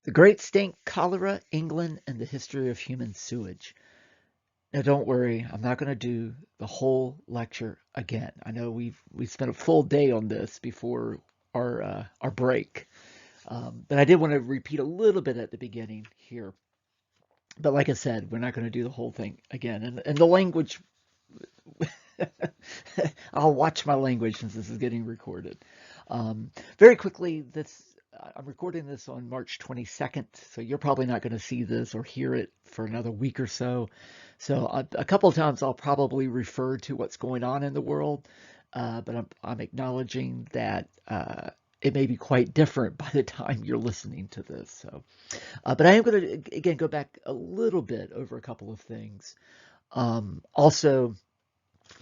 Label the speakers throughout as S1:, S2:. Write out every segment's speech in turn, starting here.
S1: The Great Stink, Cholera, England, and the History of Human Sewage. Now, don't worry, I'm not going to do the whole lecture again. I know we spent a full day on this before our break, but I did want to repeat a little bit at the beginning here. But like I said, we're not going to do the whole thing again. And the language, I'll watch my language since this is getting recorded. Very quickly, this I'm recording this on March 22nd, so you're probably not going to see this or hear it for another week or so. So a couple of times I'll probably refer to what's going on in the world, but I'm acknowledging that it may be quite different by the time you're listening to this. So, but I am going to again go back a little bit over a couple of things. Also,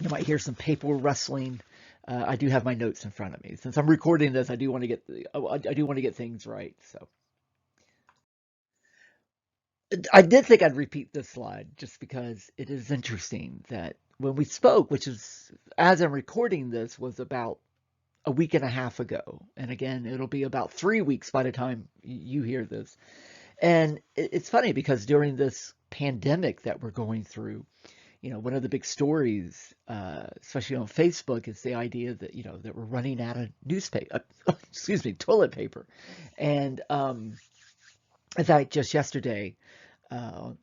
S1: you might hear some paper rustling. I do have my notes in front of me. Since I'm recording this, I do want to get I do want to get things right. So I did think I'd repeat this slide just because it is interesting that when we spoke, which is as I'm recording this, was about a week and a half ago. And again, it'll be about 3 weeks by the time you hear this. And it's funny because during this pandemic that we're going through, one of the big stories, especially on Facebook, is the idea that, that we're running out of newspaper, excuse me, toilet paper. And in fact, just yesterday, on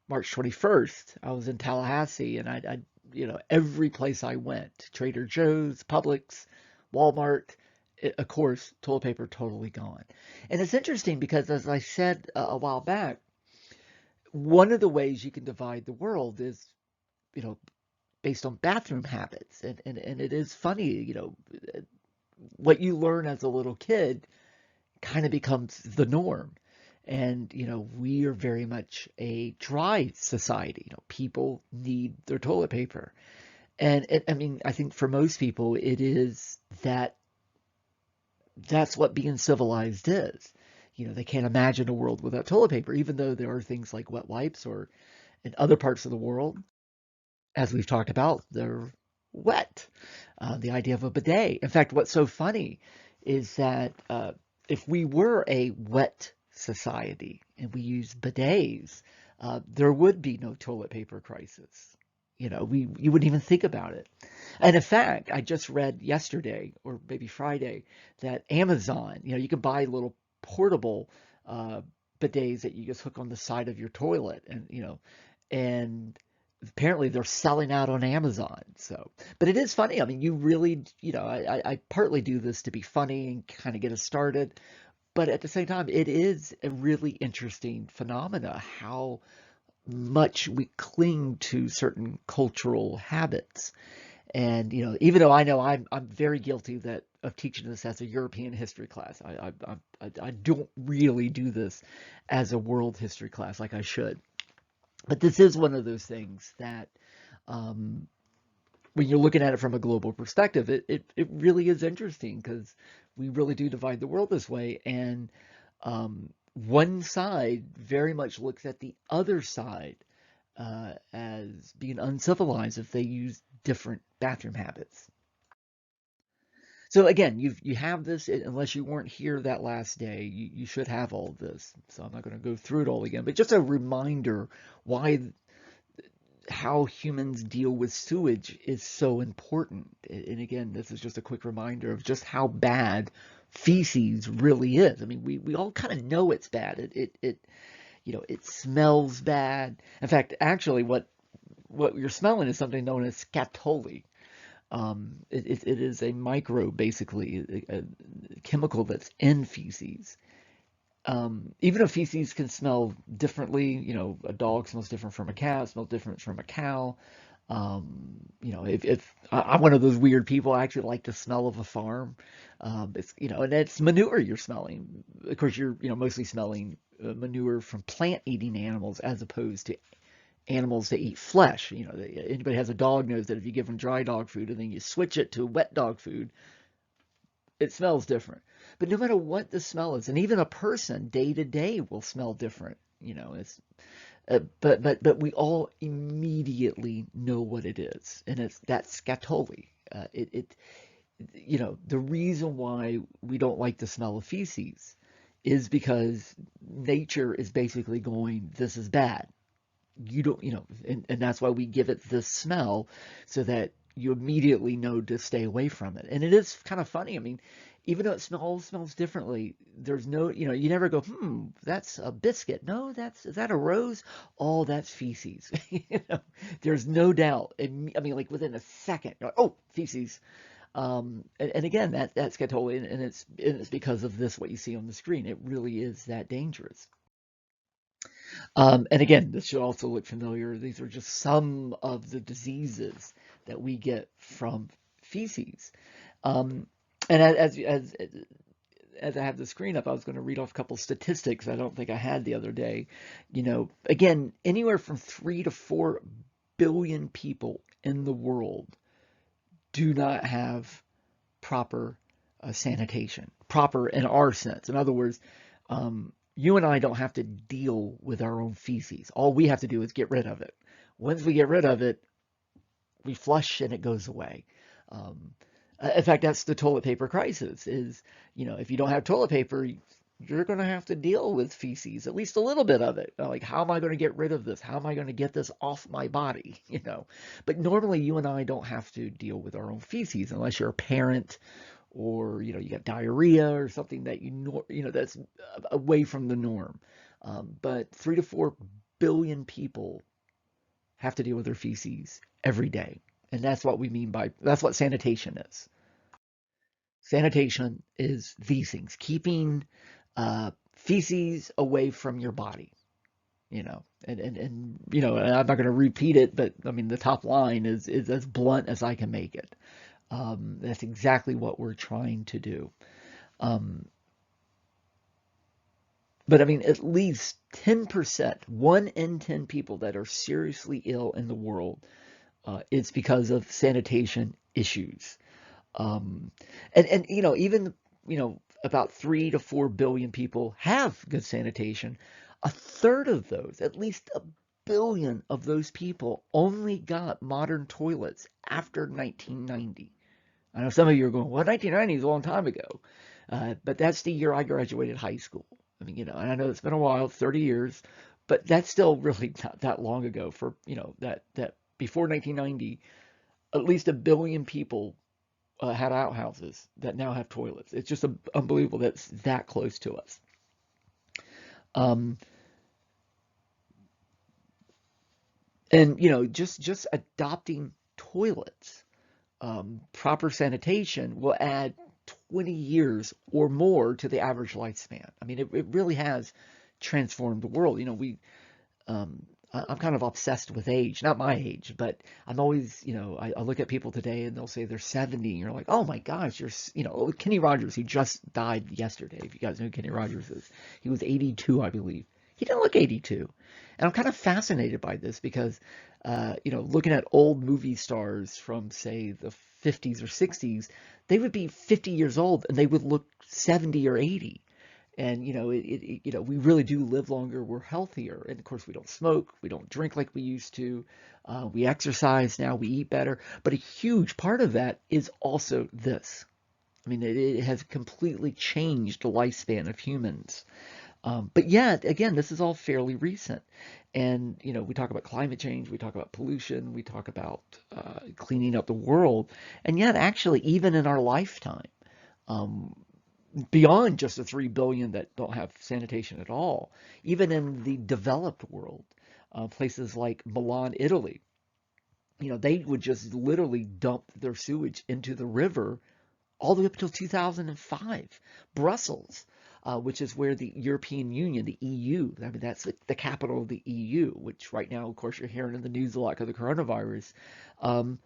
S1: March 21st, I was in Tallahassee and every place I went, Trader Joe's, Publix, Walmart, of course, toilet paper totally gone. And it's interesting because, as I said a while back, one of the ways you can divide the world is, you know, based on bathroom habits. And it is funny, what you learn as a little kid kind of becomes the norm. And, we are very much a dry society. People need their toilet paper. And I mean, I think for most people, it is that's what being civilized is. They can't imagine a world without toilet paper, even though there are things like wet wipes or in other parts of the world, as we've talked about, they're wet. The idea of a bidet. In fact, what's so funny is that if we were a wet society and we used bidets, there would be no toilet paper crisis. You wouldn't even think about it. And in fact, I just read yesterday or maybe Friday that Amazon, you can buy little portable uh, bidets that you just hook on the side of your toilet, and apparently they're selling out on Amazon. So, but it is funny. I mean, you really, I partly do this to be funny and kind of get us started, but at the same time, it is a really interesting phenomena how much we cling to certain cultural habits. And even though I know I'm very guilty that of teaching this as a European history class, I don't really do this as a world history class like I should. But this is one of those things that, um, when you're looking at it from a global perspective, it really is interesting because we really do divide the world this way. And one side very much looks at the other side as being uncivilized if they use different bathroom habits. So again, you have this, unless you weren't here that last day, you should have all of this. So I'm not going to go through it all again, but just a reminder why how humans deal with sewage is so important. And again, this is just a quick reminder of just how bad feces really is. I mean, we all kind of know it's bad. It smells bad. In fact, actually, what you're smelling is something known as scatoli. It is a microbe, basically, a chemical that's in feces. Even though feces can smell differently, a dog smells different from a cat, smells different from a cow. If I'm one of those weird people, I actually like the smell of a farm. And it's manure you're smelling. Of course, you're, mostly smelling manure from plant-eating animals as opposed to animals that eat flesh. Anybody has a dog knows that if you give them dry dog food and then you switch it to wet dog food, it smells different. But no matter what the smell is, and even a person day to day will smell different. It's but we all immediately know what it is, and it's that scatoli. The reason why we don't like the smell of feces is because nature is basically going, this is bad. You don't, and that's why we give it this smell so that you immediately know to stay away from it. And it is kind of funny. I mean, even though it smells differently, there's no, you never go, that's a biscuit. No, is that a rose? Oh, that's feces. There's no doubt. I mean, like within a second, you're like, oh, feces. And again, that's totally, and it's because of this, what you see on the screen. It really is that dangerous. And again, this should also look familiar. These are just some of the diseases that we get from feces. Um, and as I have the screen up, I was going to read off a couple statistics I don't think I had the other day. Again, anywhere from 3 to 4 billion people in the world do not have proper sanitation, proper in our sense. In other words, you and I don't have to deal with our own feces. All we have to do is get rid of it. Once we get rid of it, we flush and it goes away. Um, in fact, that's the toilet paper crisis is, if you don't have toilet paper, you're going to have to deal with feces, at least a little bit of it. Like, how am I going to get rid of this? How am I going to get this off my body? But normally you and I don't have to deal with our own feces unless you're a parent or, you got diarrhea or something that that's away from the norm. But 3 to 4 billion people have to deal with their feces every day. And that's what sanitation is. Sanitation is these things, keeping feces away from your body, and I'm not going to repeat it, but I mean, the top line is as blunt as I can make it. That's exactly what we're trying to do. Um, but I mean, at least 10%, 1 in 10 people that are seriously ill in the world, it's because of sanitation issues. Um, and even about 3 to 4 billion people have good sanitation. A third of those, at least a billion of those people, only got modern toilets after 1990. I know some of you are going, well, 1990 is a long time ago. But that's the year I graduated high school. I mean, and I know it's been a while, 30 years, but that's still really not that long ago for, that before 1990, at least a billion people had outhouses that now have toilets. It's just unbelievable that's that close to us. Um, and just adopting toilets, proper sanitation will add 20 years or more to the average lifespan. I mean, it really has transformed the world. Um, I'm kind of obsessed with age, not my age, but I'm always, I look at people today and they'll say they're 70, and you're like, oh my gosh, Kenny Rogers, he just died yesterday. If you guys know who Kenny Rogers is, he was 82, I believe. He didn't look 82. And I'm kind of fascinated by this because, looking at old movie stars from, say, the 50s or 60s, they would be 50 years old and they would look 70 or 80. And we really do live longer. We're healthier, and of course, we don't smoke, we don't drink like we used to. We exercise now, we eat better. But a huge part of that is also this. I mean, it has completely changed the lifespan of humans. But yet, again, this is all fairly recent. And we talk about climate change, we talk about pollution, we talk about cleaning up the world, and yet, actually, even in our lifetime. Um, Beyond just the 3 billion that don't have sanitation at all, even in the developed world, places like Milan, Italy, they would just literally dump their sewage into the river all the way up until 2005. Brussels, which is where the European Union, the EU, I mean, that's the capital of the EU, which right now, of course, you're hearing in the news a lot because of the coronavirus. Um,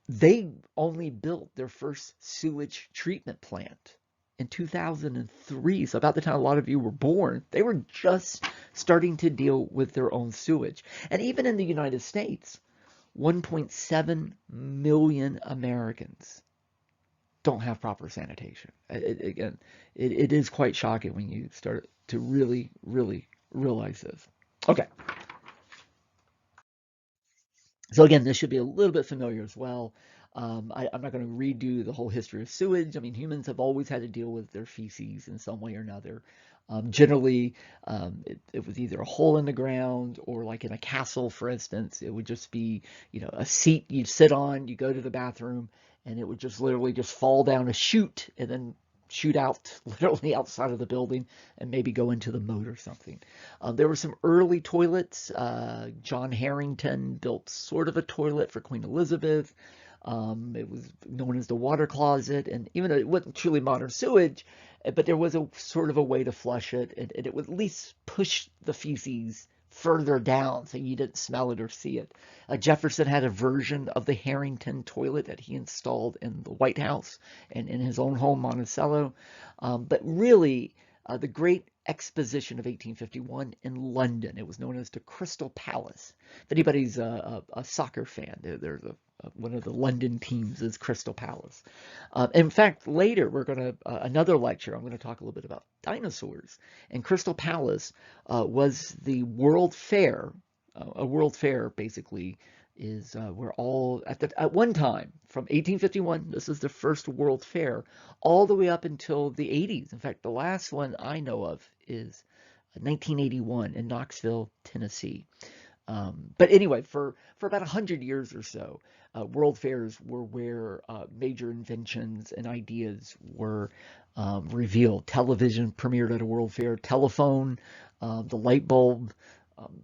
S1: they only built their first sewage treatment plant in 2003. So about the time a lot of you were born, they were just starting to deal with their own sewage. And even in the United States, 1.7 million Americans don't have proper sanitation. Again, it is quite shocking when you start to really, really realize this. Okay. So again, this should be a little bit familiar as well. I'm not going to redo the whole history of sewage. I mean, humans have always had to deal with their feces in some way or another. Generally, it was either a hole in the ground or like in a castle, for instance, it would just be, a seat you'd sit on, you go to the bathroom, and it would just literally just fall down a chute and then shoot out literally outside of the building and maybe go into the moat or something. There were some early toilets. John Harrington built sort of a toilet for Queen Elizabeth. It was known as the water closet, and even though it wasn't truly modern sewage, but there was a sort of a way to flush it, and it would at least push the feces further down so you didn't smell it or see it. Jefferson had a version of the Harrington toilet that he installed in the White House and in his own home, Monticello. But really, the Great Exposition of 1851 in London, it was known as the Crystal Palace. If anybody's a soccer fan, there's one of the London teams is Crystal Palace. In fact, later we're going to, another lecture, I'm going to talk a little bit about dinosaurs. And Crystal Palace was the World Fair. A World Fair basically is where all, at one time, from 1851, this is the first World Fair, all the way up until the 80s. In fact, the last one I know of is 1981 in Knoxville, Tennessee. But anyway, for about 100 years or so, world fairs were where major inventions and ideas were revealed. Television premiered at a world fair, telephone, the light bulb,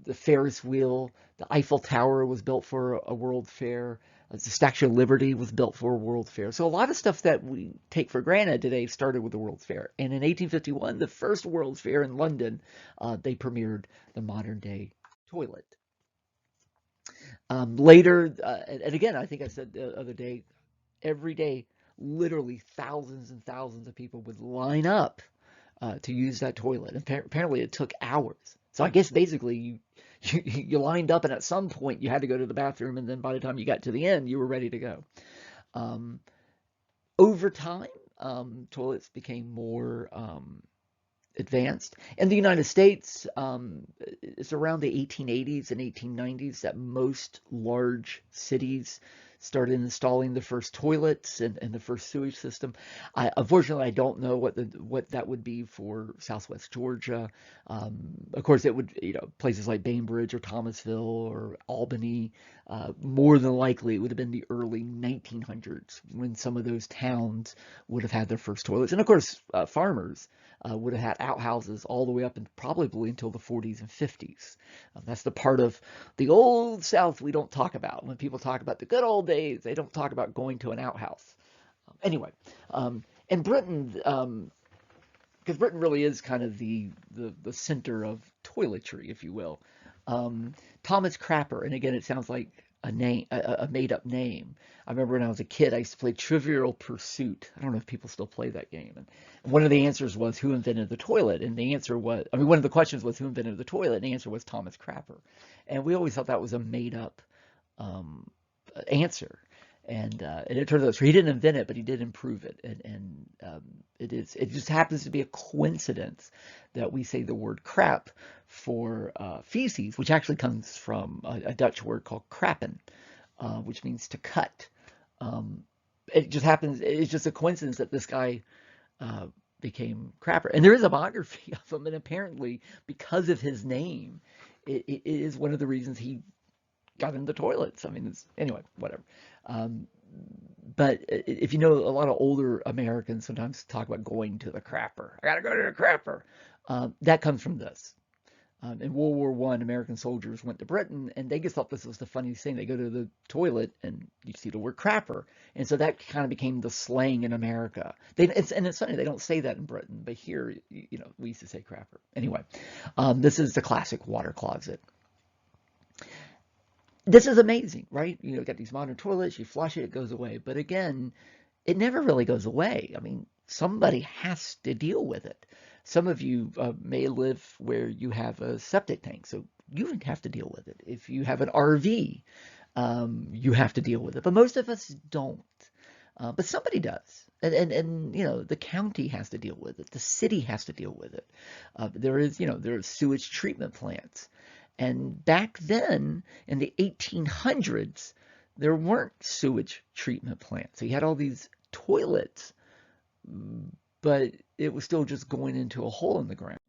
S1: the Ferris wheel, the Eiffel Tower was built for a world fair. The Statue of Liberty was built for a world fair. So a lot of stuff that we take for granted today started with the World's Fair. And in 1851, the first World's Fair in London, they premiered the modern day toilet. Later, and again, I think I said the other day, every day, literally thousands and thousands of people would line up to use that toilet. And apparently, it took hours. So I guess basically you lined up, and at some point you had to go to the bathroom, and then by the time you got to the end, you were ready to go. Um, Over time, toilets became more advanced. In the United States, it's around the 1880s and 1890s that most large cities started installing the first toilets and the first sewage system. Unfortunately, I don't know what that would be for Southwest Georgia. Of course, it would, places like Bainbridge or Thomasville or Albany. More than likely, it would have been the early 1900s when some of those towns would have had their first toilets. And of course, farmers would have had outhouses all the way up and probably until the 40s and 50s. That's the part of the old South we don't talk about. When people talk about the good old days, they don't talk about going to an outhouse. Anyway, in Britain, because Britain really is kind of the center of toiletry, if you will. Thomas Crapper, and again, it sounds like a name, a made-up name. I remember when I was a kid, I used to play Trivial Pursuit. I don't know if people still play that game. And one of the answers was who invented the toilet, and the answer was, I mean, one of the questions was who invented the toilet, and the answer was Thomas Crapper. And we always thought that was a made-up answer. And it turns out so he didn't invent it, but he did improve it. And it just happens to be a coincidence that we say the word crap for feces, which actually comes from a Dutch word called krappen, which means to cut. It just happens. It's just a coincidence that this guy became Crapper. And there is a biography of him, and apparently because of his name, it is one of the reasons he got in the toilets. I mean, anyway, whatever. But if you know, a lot of older Americans sometimes talk about going to the crapper. I gotta go to the crapper. That comes from this. In World War I, American soldiers went to Britain, and they just thought this was the funniest thing. They go to the toilet, and you see the word crapper. And so that kind of became the slang in America. And it's funny, they don't say that in Britain, but here, we used to say crapper. Anyway, this is the classic water closet. This is amazing, right? You got these modern toilets, you flush it, it goes away. But again, it never really goes away. I mean, somebody has to deal with it. Some of you may live where you have a septic tank, so you have to deal with it. If you have an RV, you have to deal with it. But most of us don't. But somebody does. And the county has to deal with it. The city has to deal with it. There are sewage treatment plants. And back then, in the 1800s, there weren't sewage treatment plants. So you had all these toilets, but it was still just going into a hole in the ground.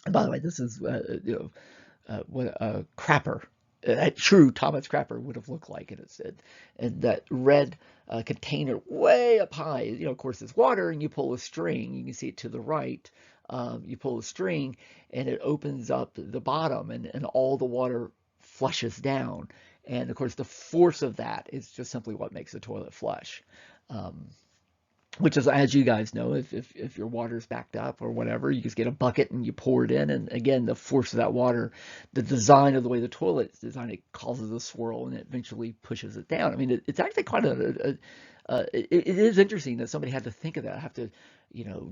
S1: And by the way, this is what a crapper, a true Thomas crapper would have looked like. And it said, and that red container way up high. Of course, it's water, and you pull a string. You can see it to the right. You pull a string, and it opens up the bottom, and all the water flushes down. And of course, the force of that is just simply what makes the toilet flush. Um, which is, as you guys know, if your water's backed up or whatever, you just get a bucket and you pour it in. And again, the force of that water, the design of the way the toilet's designed, it causes a swirl and it eventually pushes it down. I mean, it's actually quite it is interesting that somebody had to think of that, have to,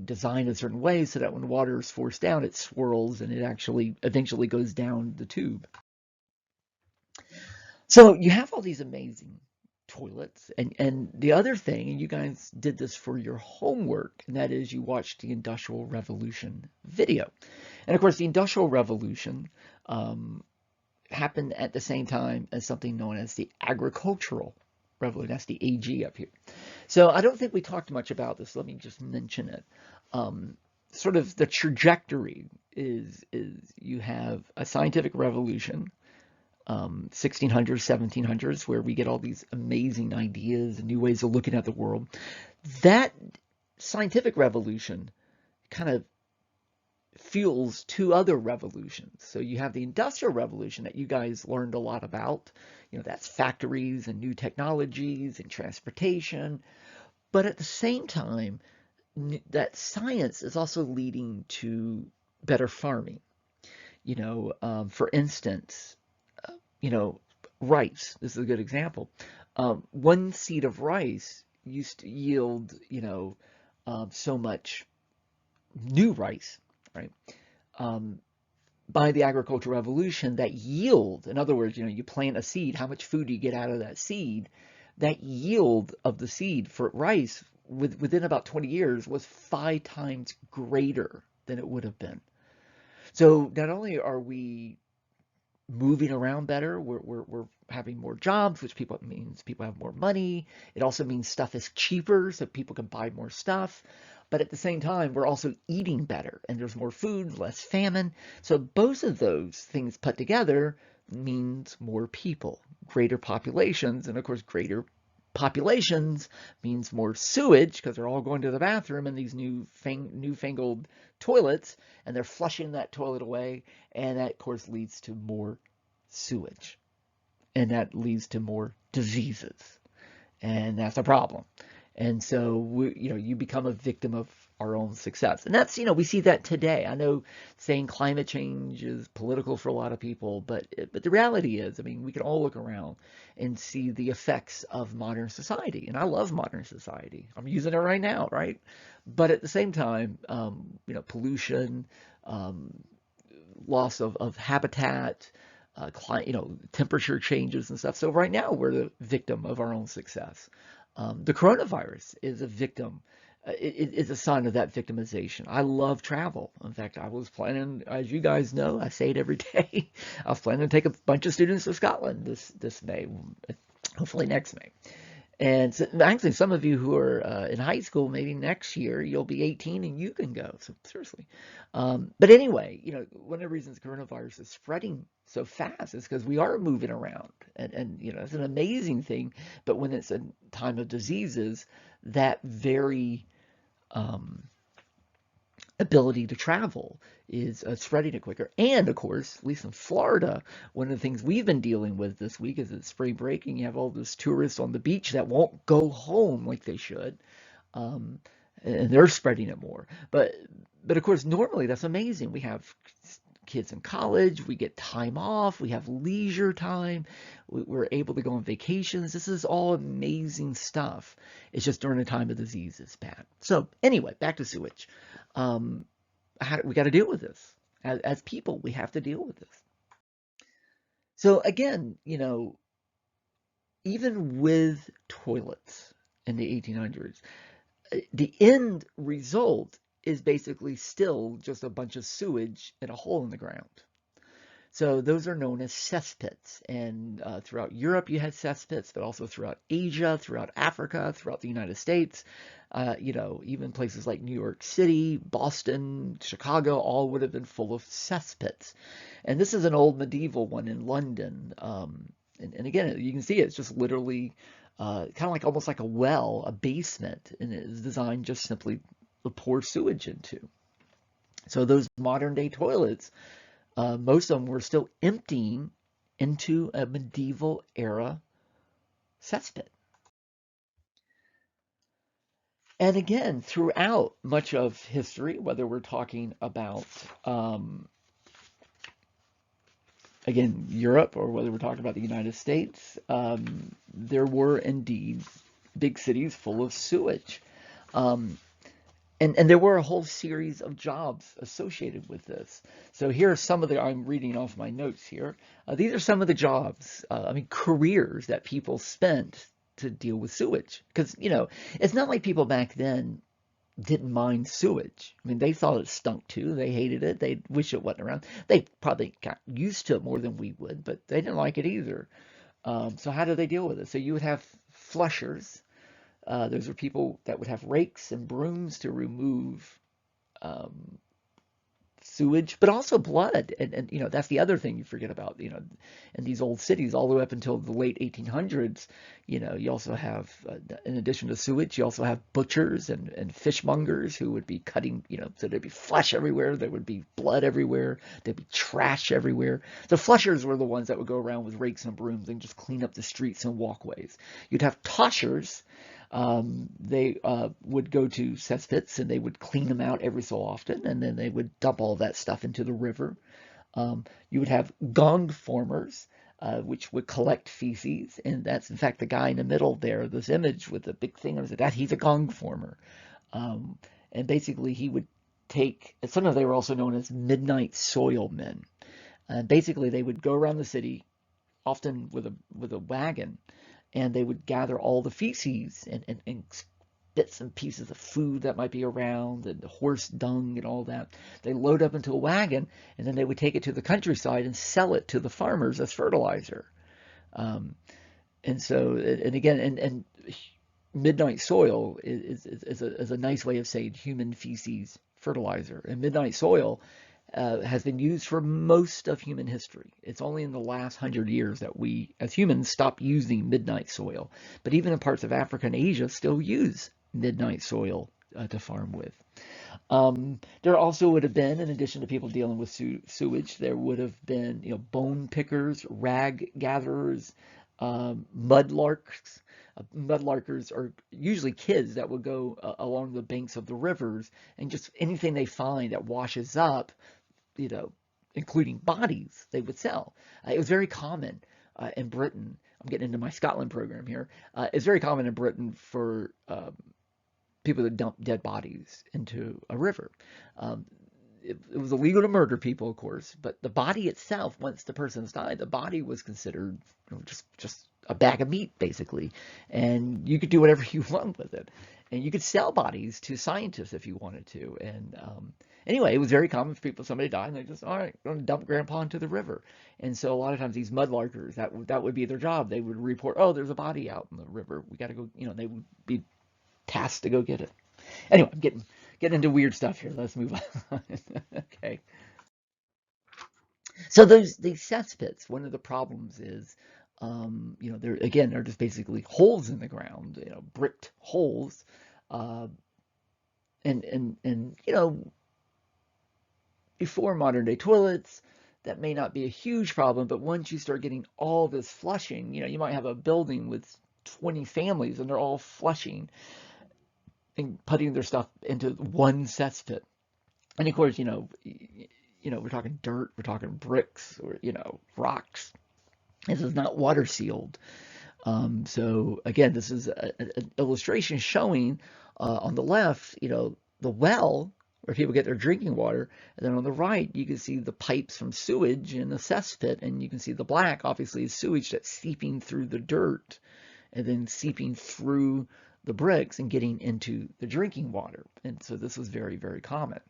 S1: design a certain way so that when water is forced down, it swirls and it actually eventually goes down the tube. So you have all these amazing toilets, and the other thing, and you guys did this for your homework, and that is you watched the Industrial Revolution video. And of course, the Industrial Revolution happened at the same time as something known as the Agricultural Revolution. That's the AG up here. So I don't think we talked much about this. Let me just mention it. Sort of the trajectory is you have a scientific revolution, 1600s, 1700s, where we get all these amazing ideas and new ways of looking at the world. That scientific revolution kind of fuels two other revolutions. So you have the Industrial Revolution that you guys learned a lot about. That's factories and new technologies and transportation. But at the same time, that science is also leading to better farming. For instance, rice. This is a good example. One seed of rice used to yield, so much new rice, right? By the agricultural revolution, that yield, in other words, you plant a seed, how much food do you get out of that seed? That yield of the seed for rice within about 20 years was 5 times greater than it would have been. So not only are we moving around better, we're having more jobs, which means people have more money. It also means stuff is cheaper, so people can buy more stuff. But at the same time, we're also eating better, and there's more food, less famine. So both of those things put together means more people, greater populations, and of course, greater populations means more sewage because they're all going to the bathroom in these newfangled toilets, and they're flushing that toilet away, and that, of course, leads to more sewage, and that leads to more diseases, and that's a problem. And so you become a victim of our own success, and that's we see that today. I know saying climate change is political for a lot of people, but the reality is, I mean, we can all look around and see the effects of modern society, and I love modern society. I'm using it right now, right? But at the same time, pollution, loss of habitat, temperature changes and stuff. So right now we're the victim of our own success. The coronavirus is a victim. It is a sign of that victimization. I love travel. In fact, I was planning, as you guys know, I say it every day, I was planning to take a bunch of students to Scotland this May, hopefully next May. And so, actually, some of you who are in high school, maybe next year, you'll be 18 and you can go. So seriously. But anyway, one of the reasons coronavirus is spreading so fast is because we are moving around. And it's an amazing thing. But when it's a time of diseases, that very ability to travel is spreading it quicker. And of course, at least in Florida, one of the things we've been dealing with this week is it's spring break, and you have all those tourists on the beach that won't go home like they should, and they're spreading it more. But of course, normally that's amazing. We have kids in college, we get time off, we have leisure time, we're able to go on vacations. This is all amazing stuff. It's just during the time of disease it's bad. So anyway, back to sewage. We got to deal with this. As people, we have to deal with this. So again, even with toilets in the 1800s, the end result is basically still just a bunch of sewage in a hole in the ground. So those are known as cesspits. And throughout Europe, you had cesspits, but also throughout Asia, throughout Africa, throughout the United States. Even places like New York City, Boston, Chicago, all would have been full of cesspits. And this is an old medieval one in London. And again, you can see it's just literally kind of like almost like a well, a basement, and it is designed just simply to pour sewage into. So those modern day toilets, most of them were still emptying into a medieval era cesspit. And again, throughout much of history, whether we're talking about, again, Europe or whether we're talking about the United States, there were indeed big cities full of sewage. Um, and there were a whole series of jobs associated with this. So here are some of the, I'm reading off my notes here. These are some of the jobs, careers that people spent to deal with sewage. Because, it's not like people back then didn't mind sewage. I mean, they thought it stunk too. They hated it. They wish it wasn't around. They probably got used to it more than we would, but they didn't like it either. So how do they deal with it? So you would have flushers. Those are people that would have rakes and brooms to remove um, sewage, but also blood. And that's the other thing you forget about, in these old cities, all the way up until the late 1800s, you also have, in addition to sewage, you also have butchers and fishmongers who would be cutting, so there'd be flesh everywhere, there would be blood everywhere, there'd be trash everywhere. The flushers were the ones that would go around with rakes and brooms and just clean up the streets and walkways. You'd have toshers. They would go to cesspits and they would clean them out every so often, and then they would dump all that stuff into the river. You would have gong formers, which would collect feces, and that's in fact the guy in the middle there, this image with the big thing on that, he's a gong former. And basically he would take, sometimes they were also known as midnight soil men. And basically they would go around the city, often with a wagon, and they would gather all the feces and bits and pieces of food that might be around and the horse dung and all that. They load up into a wagon, and then they would take it to the countryside and sell it to the farmers as fertilizer. Um, and so, and again, and midnight soil is a nice way of saying human feces fertilizer. And midnight soil has been used for most of human history. It's only in the last 100 years that we, as humans, stopped using midnight soil. But even in parts of Africa and Asia, still use midnight soil to farm with. There also would have been, in addition to people dealing with sewage, there would have been, bone pickers, rag gatherers, mudlarks. Mudlarkers are usually kids that would go along the banks of the rivers, and just anything they find that washes up, you know, including bodies, they would sell. It was very common in Britain. I'm getting into my Scotland program here. It's very common in Britain for people to dump dead bodies into a river. Um, it was illegal to murder people, of course, but the body itself, once the person's died, the body was considered, just a bag of meat, basically, and you could do whatever you want with it, and you could sell bodies to scientists if you wanted to. And anyway, it was very common for people, somebody died, and they just, all right, going to dump Grandpa into the river. And so a lot of times these mudlarkers, that would be their job. They would report, oh, there's a body out in the river. We got to go. They would be tasked to go get it. Anyway, I'm getting into weird stuff here. Let's move on. Okay. So these cesspits, one of the problems is, they're just basically holes in the ground, bricked holes, uh, and before modern day toilets, that may not be a huge problem, but once you start getting all this flushing, you might have a building with 20 families and they're all flushing and putting their stuff into one cesspit. And of course, we're talking dirt, we're talking bricks, or rocks. This is not water sealed. So again, this is an illustration showing on the left, the well where people get their drinking water, and then on the right you can see the pipes from sewage in the cesspit, and you can see the black, obviously, is sewage that's seeping through the dirt and then seeping through the bricks and getting into the drinking water. And so this was very, very common.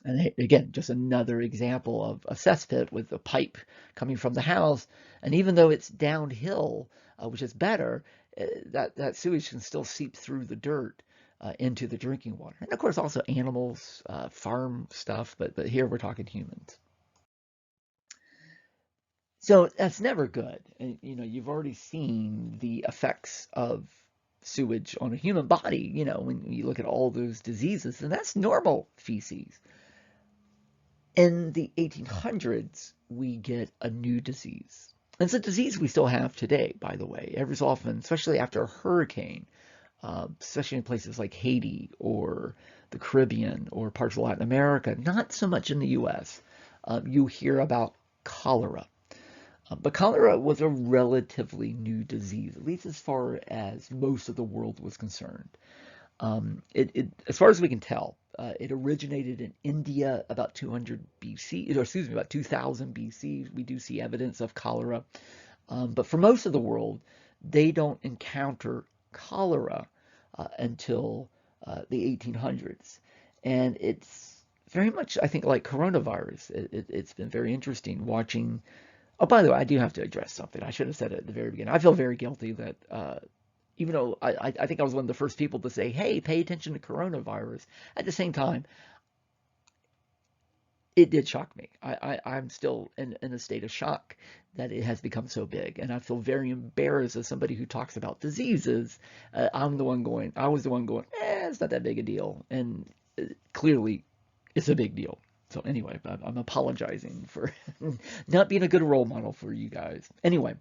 S1: And again, just another example of a cesspit with a pipe coming from the house. And even though it's downhill, which is better, that sewage can still seep through the dirt into the drinking water. And of course, also animals, farm stuff, but here we're talking humans. So that's never good. And you've already seen the effects of sewage on a human body, when you look at all those diseases, and that's normal feces. In the 1800s, we get a new disease. It's a disease we still have today, by the way, every so often, especially after a hurricane, especially in places like Haiti or the Caribbean or parts of Latin America, not so much in the US. You hear about cholera. But cholera was a relatively new disease, at least as far as most of the world was concerned. As far as we can tell, it originated in India about 200 BC, or excuse me, about 2000 BC. We do see evidence of cholera. But for most of the world, they don't encounter cholera until the 1800s. And it's very much, I think, like coronavirus. It's been very interesting watching. Oh, by the way, I do have to address something. I should have said it at the very beginning. I feel very guilty that even though I think I was one of the first people to say, hey, pay attention to coronavirus, at the same time, it did shock me. I'm still in a state of shock that it has become so big. And I feel very embarrassed as somebody who talks about diseases. I was the one going, it's not that big a deal. And clearly, it's a big deal. So anyway, I'm apologizing for not being a good role model for you guys. Anyway,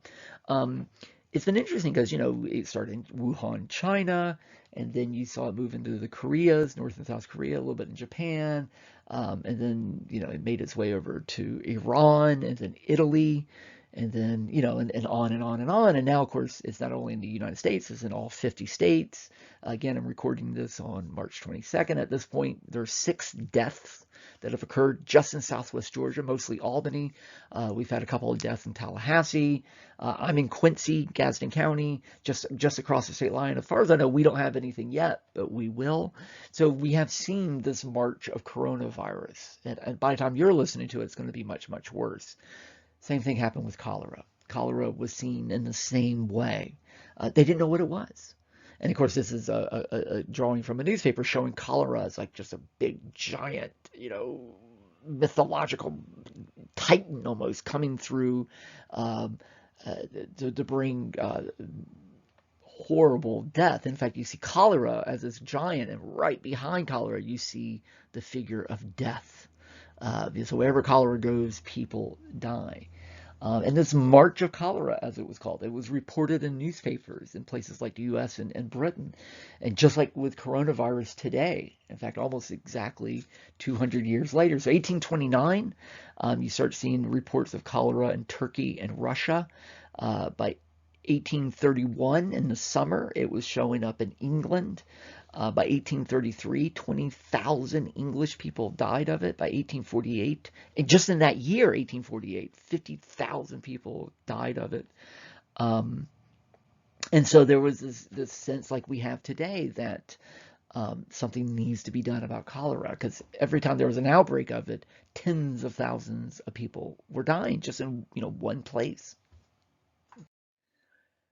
S1: it's been interesting because, it started in Wuhan, China, and then you saw it move into the Koreas, North and South Korea, a little bit in Japan, and then, it made its way over to Iran and then Italy, and then, and on and on and on. And now, of course, it's not only in the United States, it's in all 50 states. Again, I'm recording this on March 22nd. At this point, there are 6 deaths that have occurred just in Southwest Georgia, mostly Albany. We've had a couple of deaths in Tallahassee. I'm in Quincy, Gadsden County, just across the state line. As far as I know, we don't have anything yet, but we will. So we have seen this march of coronavirus. And by the time you're listening to it, it's going to be much, much worse. Same thing happened with cholera. Cholera was seen in the same way. They didn't know what it was. And of course, this is a drawing from a newspaper showing cholera as like just a big, giant, mythological titan almost coming through to bring horrible death. In fact, you see cholera as this giant, and right behind cholera, you see the figure of death. So wherever cholera goes, people die. And this March of Cholera, as it was called, it was reported in newspapers in places like the US and Britain. And just like with coronavirus today, in fact, almost exactly 200 years later, so 1829, you start seeing reports of cholera in Turkey and Russia. By 1831, in the summer, it was showing up in England. By 1833, 20,000 English people died of it. By 1848, and just in that year, 1848, 50,000 people died of it. And so there was this sense like we have today that something needs to be done about cholera, because every time there was an outbreak of it, tens of thousands of people were dying just in one place.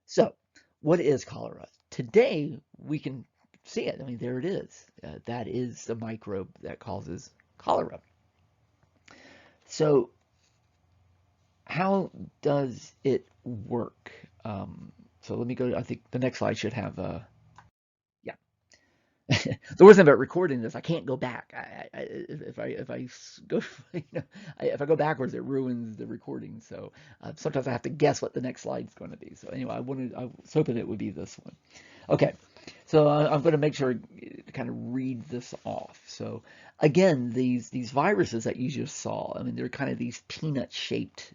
S1: So, what is cholera? Today, we can see it. I mean, there it is. That is the microbe that causes cholera. So, how does it work? So let me go. I think the next slide should have. Yeah. The worst thing about recording this, I can't go back. If I go if I go backwards, it ruins the recording. So sometimes I have to guess what the next slide is going to be. So anyway, I was hoping it would be this one. Okay, so I'm going to make sure to kind of read this off. So again, these viruses that you just saw, I mean, they're kind of these peanut-shaped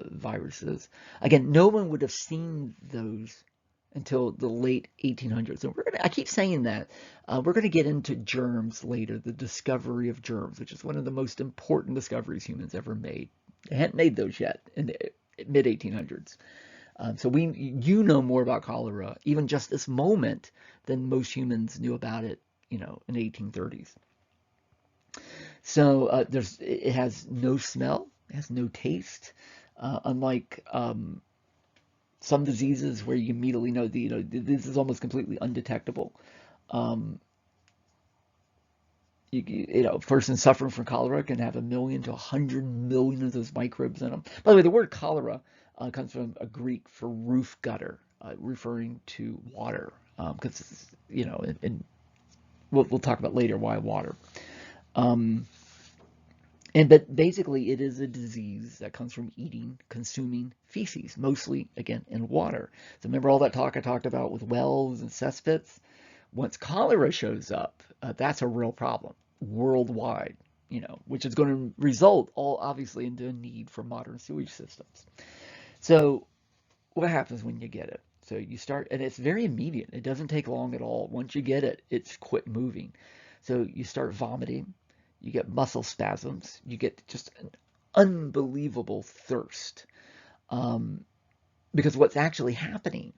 S1: viruses. Again, no one would have seen those until the late 1800s. And I keep saying that. We're going to get into germs later, the discovery of germs, which is one of the most important discoveries humans ever made. They hadn't made those yet in the mid 1800s. So you know more about cholera, even just this moment, than most humans knew about it, in the 1830s. So it has no smell, it has no taste, unlike some diseases where you immediately know this is almost completely undetectable. Um, a person suffering from cholera can have 1 million to 100 million of those microbes in them. By the way, the word cholera comes from a Greek for roof gutter, referring to water. Because and we'll talk about later why water. Um, but basically, it is a disease that comes from eating, consuming feces, mostly again in water. So remember all that talk I talked about with wells and cesspits. Once cholera shows up, that's a real problem worldwide, which is going to result all obviously into a need for modern sewage systems. So what happens when you get it? So you start, and it's very immediate. It doesn't take long at all. Once you get it, it's quit moving. So you start vomiting, you get muscle spasms, you get just an unbelievable thirst. Um, because what's actually happening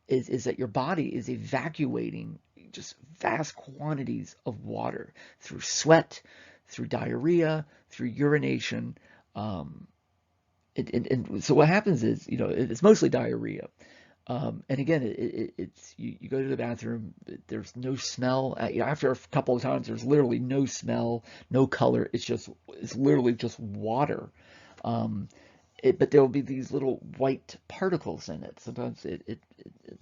S1: is that your body is evacuating just vast quantities of water through sweat, through diarrhea, through urination. Um, and so what happens is, it's mostly diarrhea. And again, it's you go to the bathroom, there's no smell. After a couple of times, there's literally no smell, no color. It's literally just water. Um, but there will be these little white particles in it. Sometimes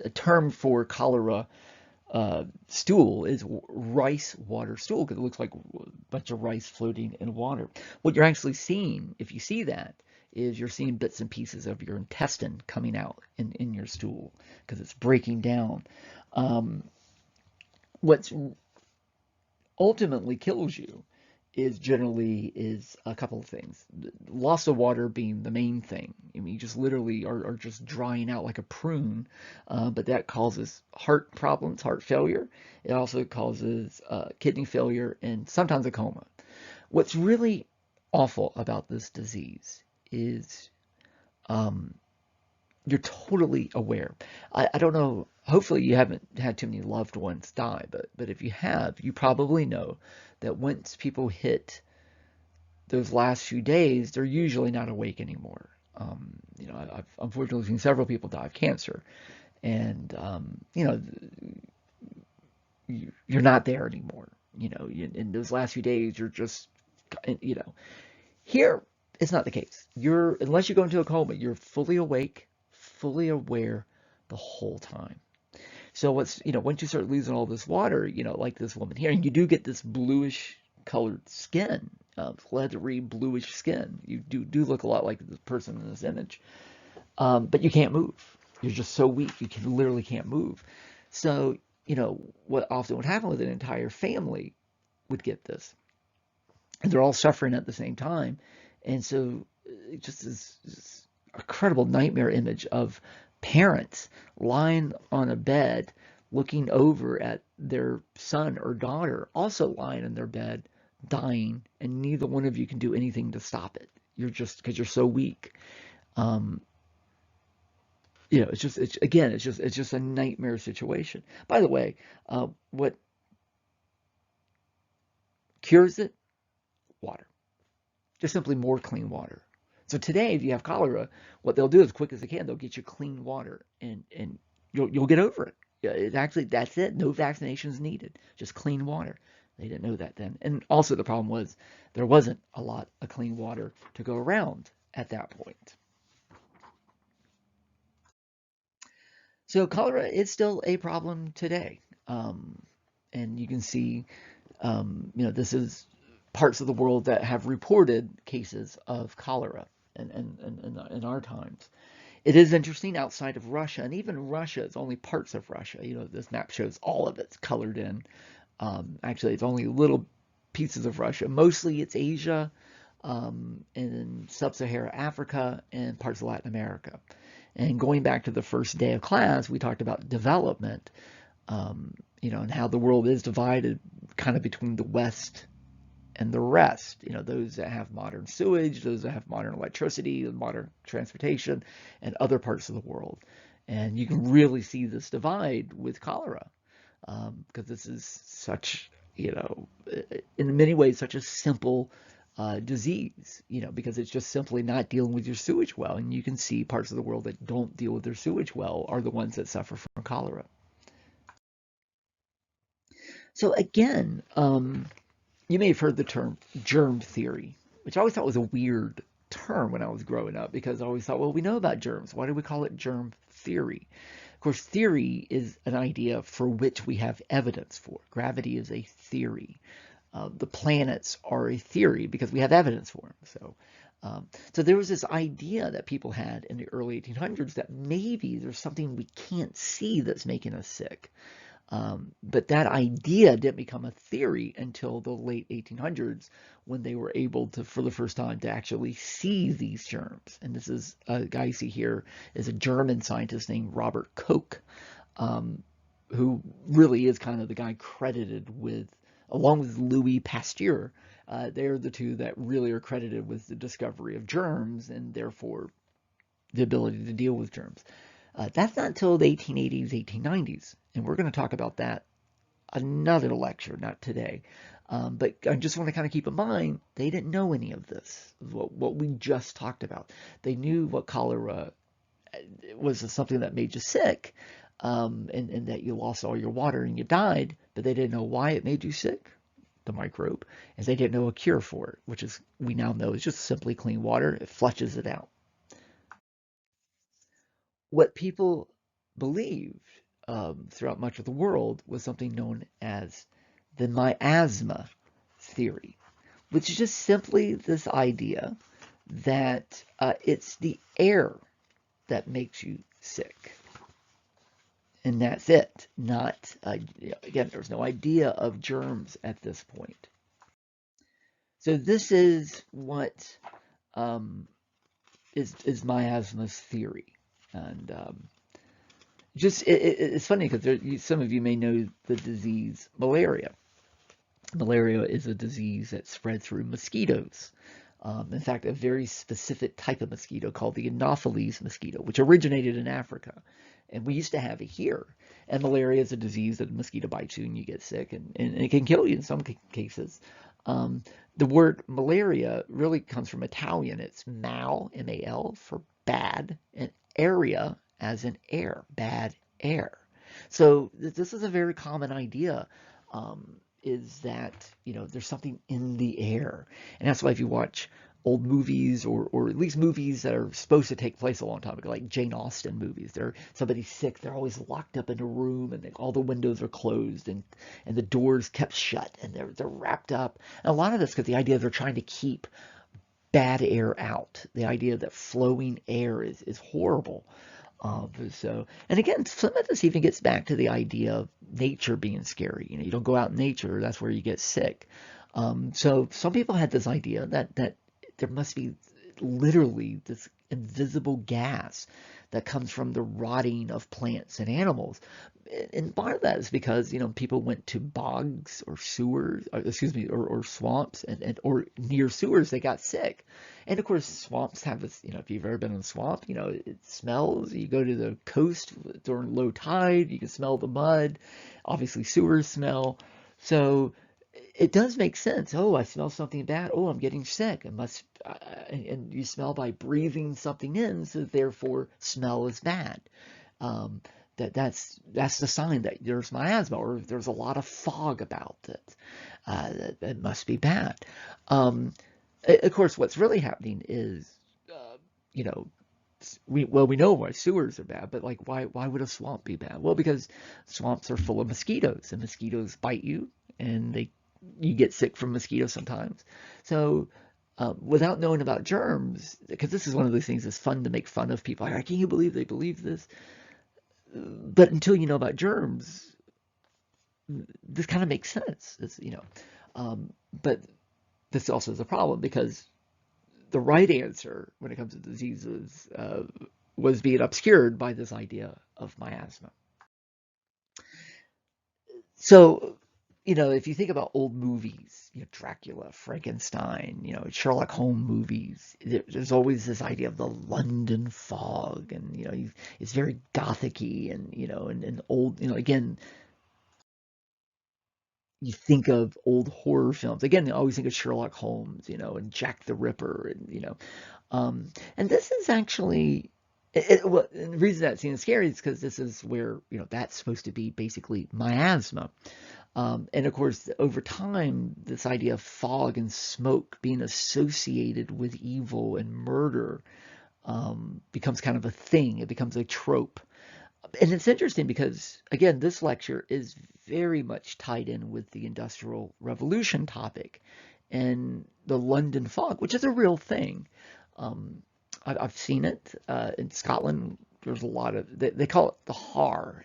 S1: a term for cholera stool is rice water stool because it looks like a bunch of rice floating in water. What you're actually seeing, if you see that, is you're seeing bits and pieces of your intestine coming out in your stool because it's breaking down. Um, what's ultimately kills you is a couple of things. Loss of water being the main thing. I mean, you just literally are just drying out like a prune, but that causes heart problems, heart failure. It also causes kidney failure and sometimes a coma. What's really awful about this disease is um, you're totally aware. I don't know. Hopefully, you haven't had too many loved ones die, but if you have, you probably know that once people hit those last few days, they're usually not awake anymore. I've unfortunately seen several people die of cancer, and you're not there anymore. In those last few days, you're just, you know, here it's not the case. Unless you go into a coma, you're fully awake, fully aware the whole time. So once you start losing all this water, like this woman here, and you do get this bluish colored skin, leathery bluish skin. You do look a lot like the person in this image, but you can't move. You're just so weak, literally can't move. So, what often would happen with an entire family would get this, and they're all suffering at the same time, and so it just is this incredible nightmare image of parents lying on a bed looking over at their son or daughter also lying in their bed dying, and neither one of you can do anything to stop it. You're just because you're so weak. um it's just a nightmare situation. By the way, what cures it? Water. Just simply more clean water. So today, if you have cholera, what they'll do as quick as they can, they'll get you clean water, and you'll get over it. Yeah, that's it. No vaccinations needed. Just clean water. They didn't know that then. And also the problem was there wasn't a lot of clean water to go around at that point. So cholera is still a problem today. And you can see, this is parts of the world that have reported cases of cholera in our times. It is interesting outside of Russia, and even Russia is only parts of Russia. This map shows all of it's colored in. Actually, it's only little pieces of Russia. Mostly it's Asia, and sub-Saharan Africa, and parts of Latin America. And going back to the first day of class, we talked about development, and how the world is divided kind of between the West and the rest. Those that have modern sewage, those that have modern electricity, modern transportation, and other parts of the world. And you can really see this divide with cholera, because this is such you know, in many ways such a simple disease, because it's just simply not dealing with your sewage well. And you can see parts of the world that don't deal with their sewage well are the ones that suffer from cholera. So again, you may have heard the term germ theory, which I always thought was a weird term when I was growing up because I always thought, well, we know about germs. Why do we call it germ theory? Of course, theory is an idea for which we have evidence for. Gravity is a theory. The planets are a theory because we have evidence for them. So there was this idea that people had in the early 1800s that maybe there's something we can't see that's making us sick. But that idea didn't become a theory until the late 1800s when they were able to, for the first time, to actually see these germs. And this is a guy you see here is a German scientist named Robert Koch, who really is kind of the guy credited with, along with Louis Pasteur, they're the two that really are credited with the discovery of germs and therefore the ability to deal with germs. That's not until the 1880s, 1890s, and we're going to talk about that another lecture, not today. But I just want to kind of keep in mind, they didn't know any of this, what we just talked about. They knew what cholera was something that made you sick, and that you lost all your water and you died, but they didn't know why it made you sick, the microbe, and they didn't know a cure for it, which is, we now know, is just simply clean water. It flushes it out. What people believed throughout much of the world was something known as the miasma theory, which is just simply this idea that it's the air that makes you sick. And that's it. Not, again, there's no idea of germs at this point. So this is what is miasma's theory. And it's funny because some of you may know the disease malaria. Malaria is a disease that spread through mosquitoes. In fact, a very specific type of mosquito called the Anopheles mosquito, which originated in Africa. And we used to have it here. And malaria is a disease that a mosquito bites you and you get sick, and it can kill you in some cases. The word malaria really comes from Italian. It's mal, M-A-L, for bad, and area as in air, bad air. So this is a very common idea, is that, there's something in the air. And that's why if you watch old movies or at least movies that are supposed to take place a long time ago, like Jane Austen movies, somebody's sick, they're always locked up in a room and all the windows are closed and the doors kept shut and they're wrapped up. And a lot of this because the idea they're trying to keep bad air out. The idea that flowing air is horrible. And again, some of this even gets back to the idea of nature being scary. You don't go out in nature, that's where you get sick. So some people had this idea that there must be literally this invisible gas that comes from the rotting of plants and animals. And part of that is because, people went to bogs or sewers, or swamps or near sewers, they got sick. And of course, swamps have this, if you've ever been in a swamp, it smells. You go to the coast during low tide, you can smell the mud. Obviously, sewers smell. So it does make sense. Oh, I smell something bad. Oh, I'm getting sick. It must, and you smell by breathing something in, so therefore smell is bad. That's the sign that there's miasma or there's a lot of fog about it. That must be bad. Of course, what's really happening is, you know, we know why sewers are bad, but like why would a swamp be bad? Well, because swamps are full of mosquitoes, and mosquitoes bite you, and you get sick from mosquitoes sometimes. So without knowing about germs, because this is one of those things that's fun to make fun of people. Like, can you believe they believe this? But until you know about germs, this kind of makes sense. But this also is a problem because the right answer when it comes to diseases was being obscured by this idea of miasma. So, if you think about old movies, Dracula, Frankenstein, Sherlock Holmes movies, there's always this idea of the London fog, and it's very gothic-y, and and old, again, you think of old horror films. Again, I always think of Sherlock Holmes, and Jack the Ripper, and this is actually, well, and the reason that seems scary is because this is where, that's supposed to be basically miasma. And of course, over time, this idea of fog and smoke being associated with evil and murder becomes kind of a thing. It becomes a trope. And it's interesting because, again, this lecture is very much tied in with the Industrial Revolution topic and the London fog, which is a real thing. Um, I've seen it in Scotland. There's a lot of they call it the Har,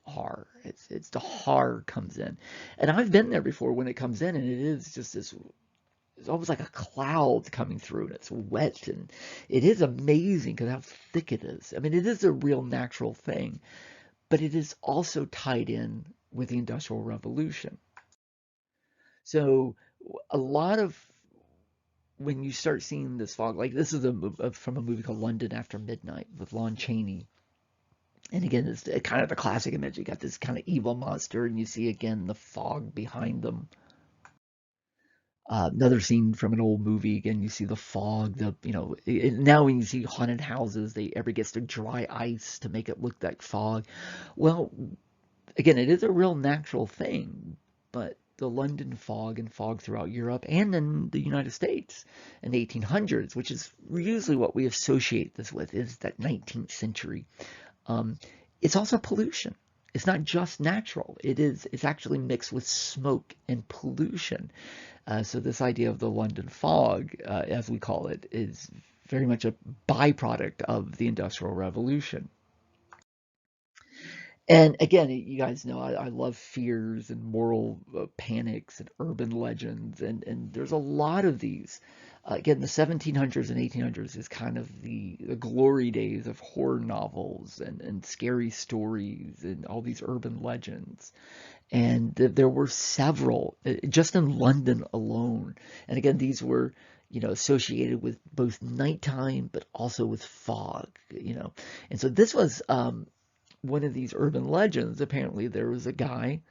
S1: Haar. It's the Har comes in, and I've been there before when it comes in, and it is just this. It's almost like a cloud coming through, and it's wet, and it is amazing because how thick it is. I mean, it is a real natural thing, but it is also tied in with the Industrial Revolution. So a lot of when you start seeing this fog, like this is from a movie called London After Midnight with Lon Chaney. And again, it's kind of a classic image. You got this kind of evil monster, and you see again the fog behind them. Another scene from an old movie. Again, you see the fog. Now when you see haunted houses, they ever gets to dry ice to make it look like fog. Well, again, it is a real natural thing, but the London fog and fog throughout Europe and in the United States in the 1800s, which is usually what we associate this with, is that 19th century. Um, it's also pollution. It's not just natural. It's actually mixed with smoke and pollution. So this idea of the London fog, as we call it, is very much a byproduct of the Industrial Revolution. And again, you guys know I love fears and moral panics and urban legends, and there's a lot of these. Again, the 1700s and 1800s is kind of the glory days of horror novels and scary stories and all these urban legends. And there were several just in London alone. And again, these were, associated with both nighttime but also with fog. And so this was one of these urban legends. Apparently, there was a guy,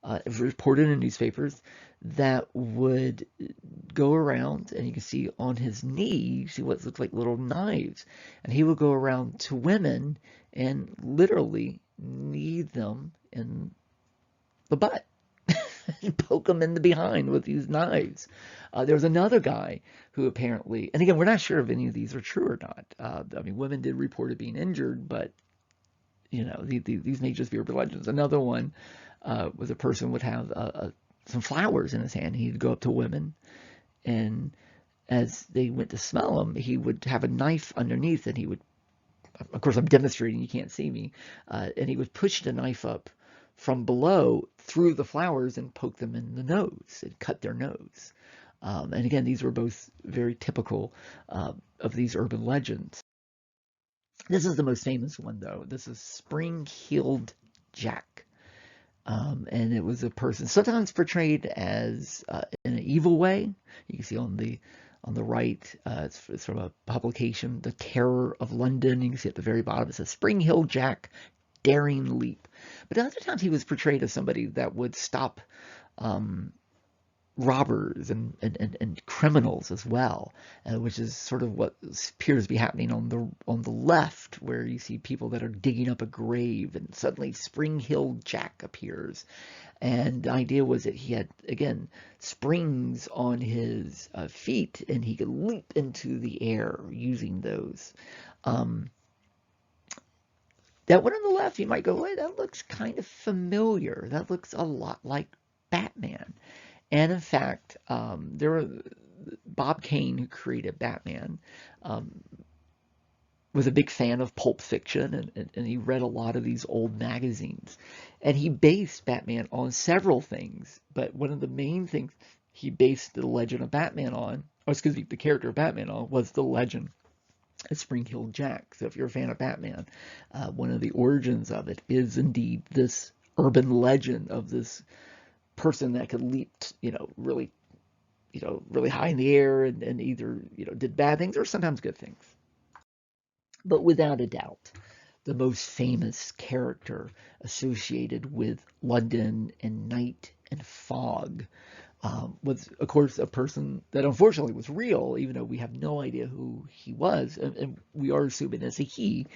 S1: it was reported in newspapers, that would go around, and you can see on his knee, you see what looks like little knives, and he would go around to women and literally knee them in the butt and poke them in the behind with these knives. There was another guy who apparently, and again, we're not sure if any of these are true or not. I mean, women did report it being injured, but these may just be urban legends. Another one was a person would have some flowers in his hand. He'd go up to women, and as they went to smell them, he would have a knife underneath, and he would, of course, I'm demonstrating, you can't see me, and he would push the knife up from below through the flowers and poke them in the nose and cut their nose. And again, these were both very typical of these urban legends. This is the most famous one, though. This is Spring-Heeled Jack. And it was a person sometimes portrayed as in an evil way. You can see on the right, it's from a publication, The Terror of London. You can see at the very bottom it says Spring-Heeled Jack, Daring Leap. But other times he was portrayed as somebody that would stop robbers and criminals as well, which is sort of what appears to be happening on the left, where you see people that are digging up a grave, and suddenly Spring-Heeled Jack appears. And the idea was that he had, again, springs on his feet, and he could leap into the air using those. That one on the left, you might go, wait, that looks kind of familiar. That looks a lot like Batman. And in fact, Bob Kane, who created Batman, um, was a big fan of Pulp Fiction, and he read a lot of these old magazines. And he based Batman on several things, but one of the main things he based the legend of Batman on, or excuse me, the character of Batman on, was the legend of Spring-Heeled Jack. So if you're a fan of Batman, one of the origins of it is indeed this urban legend of this person that could leap, really, really high in the air, and either, did bad things or sometimes good things. But without a doubt, the most famous character associated with London and night and fog. Was, of course, a person that unfortunately was real, even though we have no idea who he was. And we are assuming as a he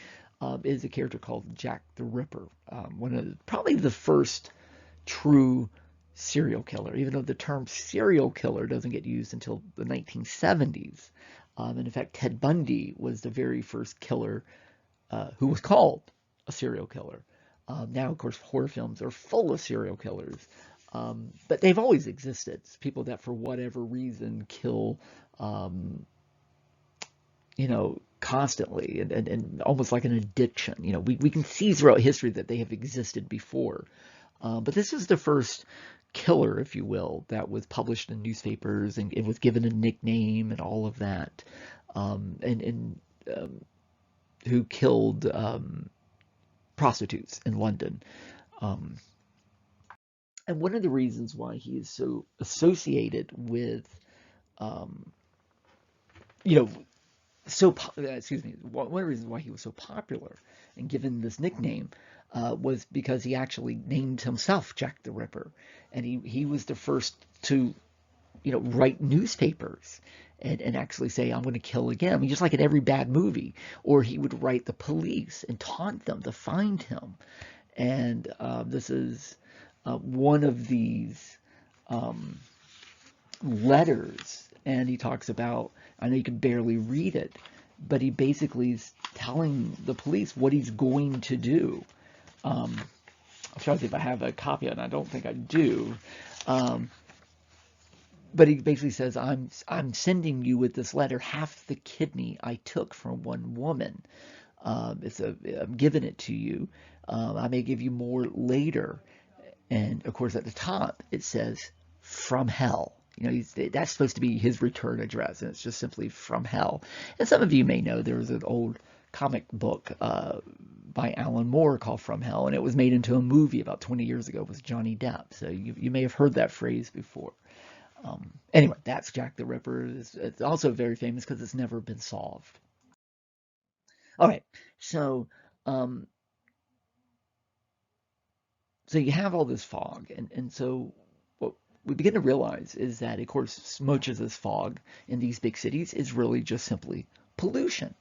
S1: is a character called Jack the Ripper, one of probably the first true serial killer, even though the term serial killer doesn't get used until the 1970s. And in fact, Ted Bundy was the very first killer who was called a serial killer. Now, of course, horror films are full of serial killers, but they've always existed. It's people that, for whatever reason, kill, constantly and almost like an addiction. We can see throughout history that they have existed before. But this is the first killer, if you will, that was published in newspapers and it was given a nickname and all of that. And who killed prostitutes in London. Um, and one of the reasons why he is so associated with, um, you know, excuse me, one of the reasons why he was so popular and given this nickname was because he actually named himself Jack the Ripper, and he was the first to write newspapers and actually say, I'm going to kill again. I mean, just like in every bad movie. Or he would write the police and taunt them to find him. And this is one of these letters. And he talks about, I know you can barely read it, but he basically is telling the police what he's going to do. I'll try to see if I have a copy of it. I don't think I do. But he basically says, I'm sending you with this letter half the kidney I took from one woman. I'm giving it to you. I may give you more later. And of course, at the top it says from hell. That's supposed to be his return address, and it's just simply from hell. And some of you may know there was an old comic book by Alan Moore called From Hell, and it was made into a movie about 20 years ago with Johnny Depp. So you may have heard that phrase before. Anyway, that's Jack the Ripper. It's also very famous because it's never been solved. All right, so so you have all this fog, and so what we begin to realize is that, of course, much of this fog in these big cities is really just simply pollution.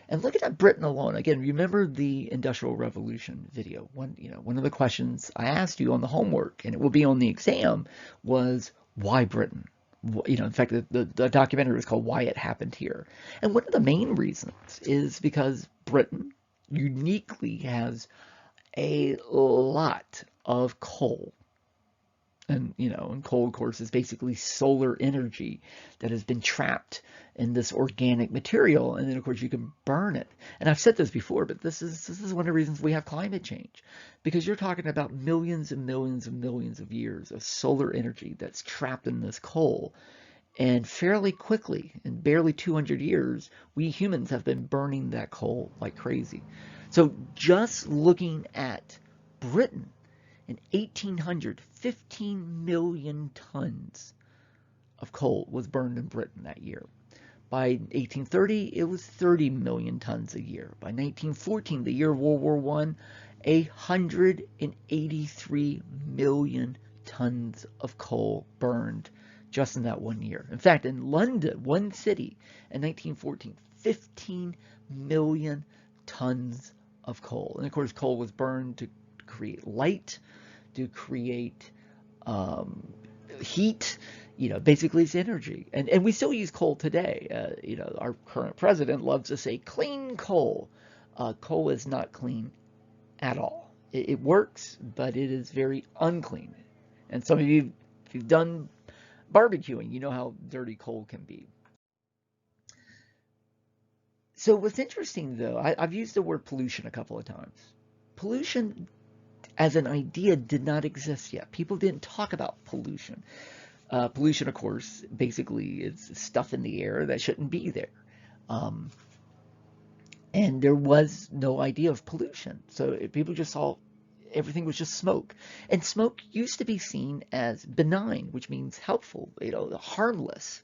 S1: And look at Britain alone. Again, remember the Industrial Revolution video. One of the questions I asked you on the homework, and it will be on the exam, was why Britain? In fact, the documentary was called Why It Happened Here. And one of the main reasons is because Britain uniquely has a lot of coal. And coal, of course, is basically solar energy that has been trapped in this organic material. And then, of course, you can burn it. And I've said this before, but this is one of the reasons we have climate change. Because you're talking about millions and millions and millions of years of solar energy that's trapped in this coal. And fairly quickly, in barely 200 years, we humans have been burning that coal like crazy. So just looking at Britain, in 1800, 15 million tons of coal was burned in Britain that year. By 1830, it was 30 million tons a year. By 1914, the year of World War I, 183 million tons of coal burned just in that 1 year. In fact, in London, one city, in 1914, 15 million tons of coal. And of course, coal was burned to create light, to create heat. Basically it's energy. And we still use coal today. Our current president loves to say clean coal. Coal is not clean at all. It works, but it is very unclean. And some of you, if you've done barbecuing, you know how dirty coal can be. So what's interesting, though, I've used the word pollution a couple of times. Pollution as an idea did not exist yet. People didn't talk about pollution. Pollution, of course, basically is stuff in the air that shouldn't be there. And there was no idea of pollution. So people just saw everything was just smoke. And smoke used to be seen as benign, which means helpful, harmless.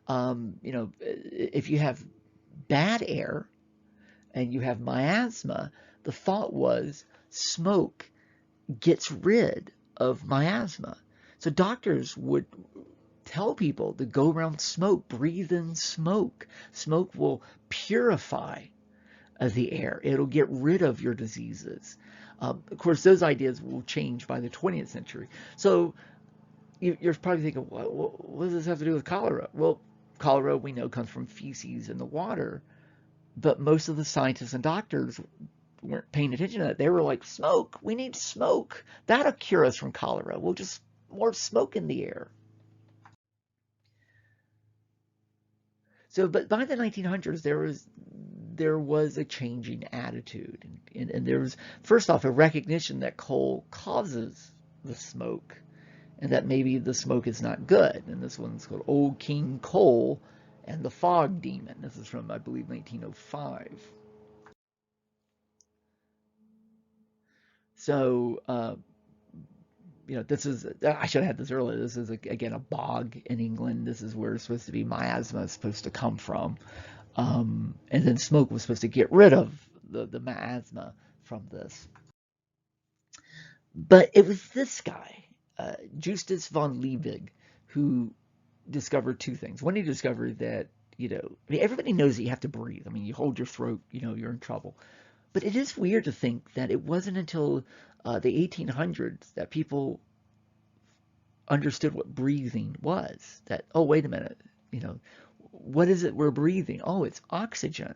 S1: If you have bad air and you have miasma, the thought was smoke gets rid of miasma. So doctors would tell people to go around smoke, breathe in smoke. Smoke will purify the air. It'll get rid of your diseases. Of course, those ideas will change by the 20th century. So you're probably thinking, what does this have to do with cholera? Well, cholera, we know, comes from feces in the water, but most of the scientists and doctors weren't paying attention to that. They were like, smoke, we need smoke. That'll cure us from cholera. We'll just more smoke in the air. So, but by the 1900s, there was a changing attitude, and there was, first off, a recognition that coal causes the smoke, and that maybe the smoke is not good. And this one's called Old King Coal and the Fog Demon. This is from, I believe, 1905. So, this is, I should have had this earlier. This is, again, a bog in England. This is where it's supposed to be miasma is supposed to come from. And then smoke was supposed to get rid of the miasma from this. But it was this guy, Justus von Liebig, who discovered two things. One, he discovered that, everybody knows that you have to breathe. I mean, you hold your throat, you're in trouble. But it is weird to think that it wasn't until the 1800s that people understood what breathing was. That, oh, wait a minute, what is it we're breathing? Oh, it's oxygen.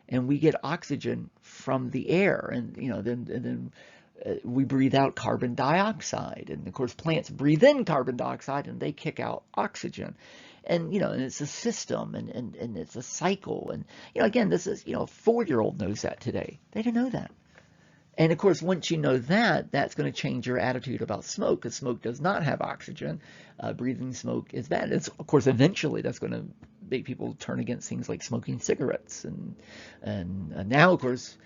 S1: And we get oxygen from the air. And, then we breathe out carbon dioxide. And, of course, plants breathe in carbon dioxide and they kick out oxygen. And, and it's a system and it's a cycle. And, again, this is, a 4-year-old knows that today. They didn't know that. And, of course, once you know that, that's going to change your attitude about smoke, because smoke does not have oxygen. Breathing smoke is bad. It's, of course, eventually that's going to make people turn against things like smoking cigarettes. And now, of course,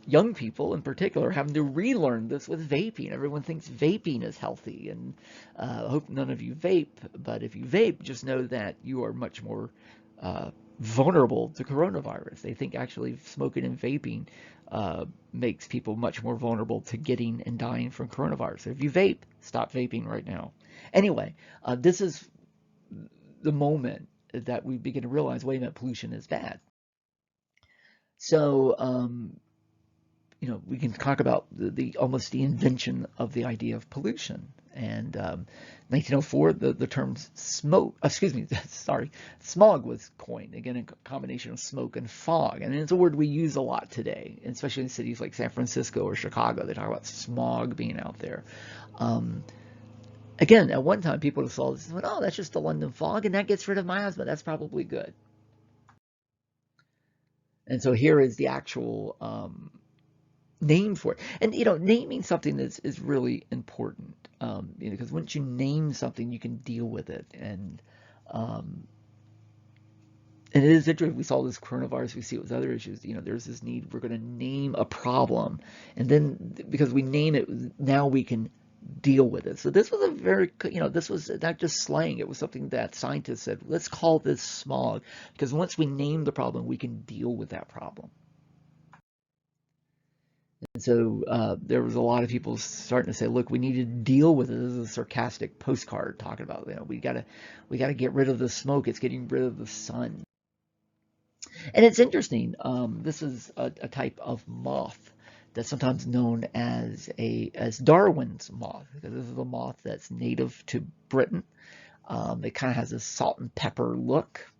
S1: young people in particular are having to relearn this with vaping. Everyone thinks vaping is healthy, and I hope none of you vape, but if you vape, just know that you are much more vulnerable to coronavirus. They think actually smoking and vaping makes people much more vulnerable to getting and dying from coronavirus. So if you vape, stop vaping right now. Anyway, this is the moment that we begin to realize, wait a minute, pollution is bad. So, we can talk about the almost the invention of the idea of pollution. And 1904, the term smog was coined, again, in combination of smoke and fog. And it's a word we use a lot today, especially in cities like San Francisco or Chicago. They talk about smog being out there. Again, at one time, people saw this and went, oh, that's just the London fog, and that gets rid of miasma. That's probably good. And so here is the actual name for it. And, naming something is really important, because once you name something, you can deal with it. And it is interesting. We saw this coronavirus. We see it with other issues. There's this need. We're going to name a problem. And then because we name it, now we can deal with it. So this was a very, this was not just slang. It was something that scientists said, let's call this smog. Because once we name the problem, we can deal with that problem. And so there was a lot of people starting to say, look, we need to deal with it. This is a sarcastic postcard talking about, we gotta get rid of the smoke. It's getting rid of the sun. And it's interesting. This is a type of moth that's sometimes known as Darwin's moth, because this is a moth that's native to Britain. It kind of has a salt and pepper look.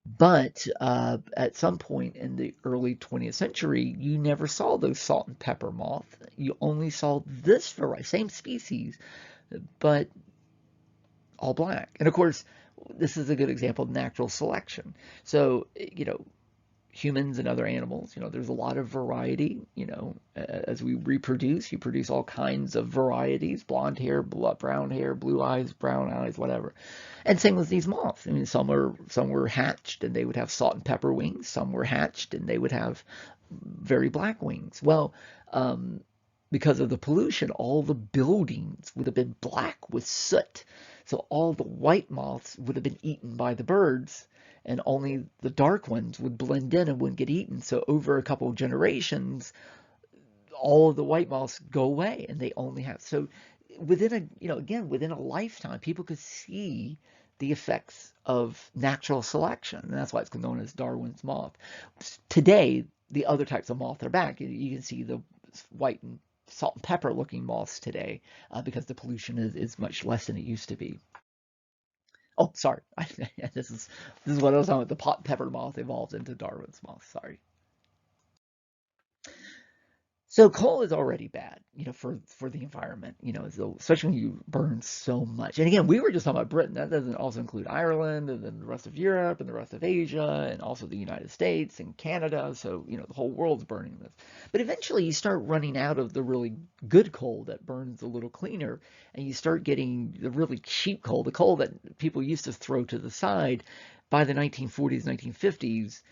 S1: But at some point in the early 20th century, you never saw those salt and pepper moth. You only saw this variety, same species, but all black. And of course, this is a good example of natural selection. So, humans and other animals, there's a lot of variety, as we reproduce, you produce all kinds of varieties, blonde hair, brown hair, blue eyes, brown eyes, whatever. And same with these moths. I mean, some were hatched and they would have salt and pepper wings. Some were hatched and they would have very black wings. Well, because of the pollution, all the buildings would have been black with soot. So all the white moths would have been eaten by the birds, and only the dark ones would blend in and wouldn't get eaten. So over a couple of generations, all of the white moths go away, and they only have. So within again, within a lifetime, people could see the effects of natural selection. And that's why it's known as Darwin's moth. Today, the other types of moth are back. You can see the white and salt and pepper looking moths today because the pollution is much less than it used to be. Oh, sorry. This is what I was talking about. The pot pepper moth evolved into Darwin's moth. Sorry. So coal is already bad, for the environment, especially when you burn so much. And again, we were just talking about Britain. That doesn't also include Ireland and then the rest of Europe and the rest of Asia and also the United States and Canada. So, the whole world's burning this. But eventually you start running out of the really good coal that burns a little cleaner, and you start getting the really cheap coal, the coal that people used to throw to the side. By the 1940s, 1950s,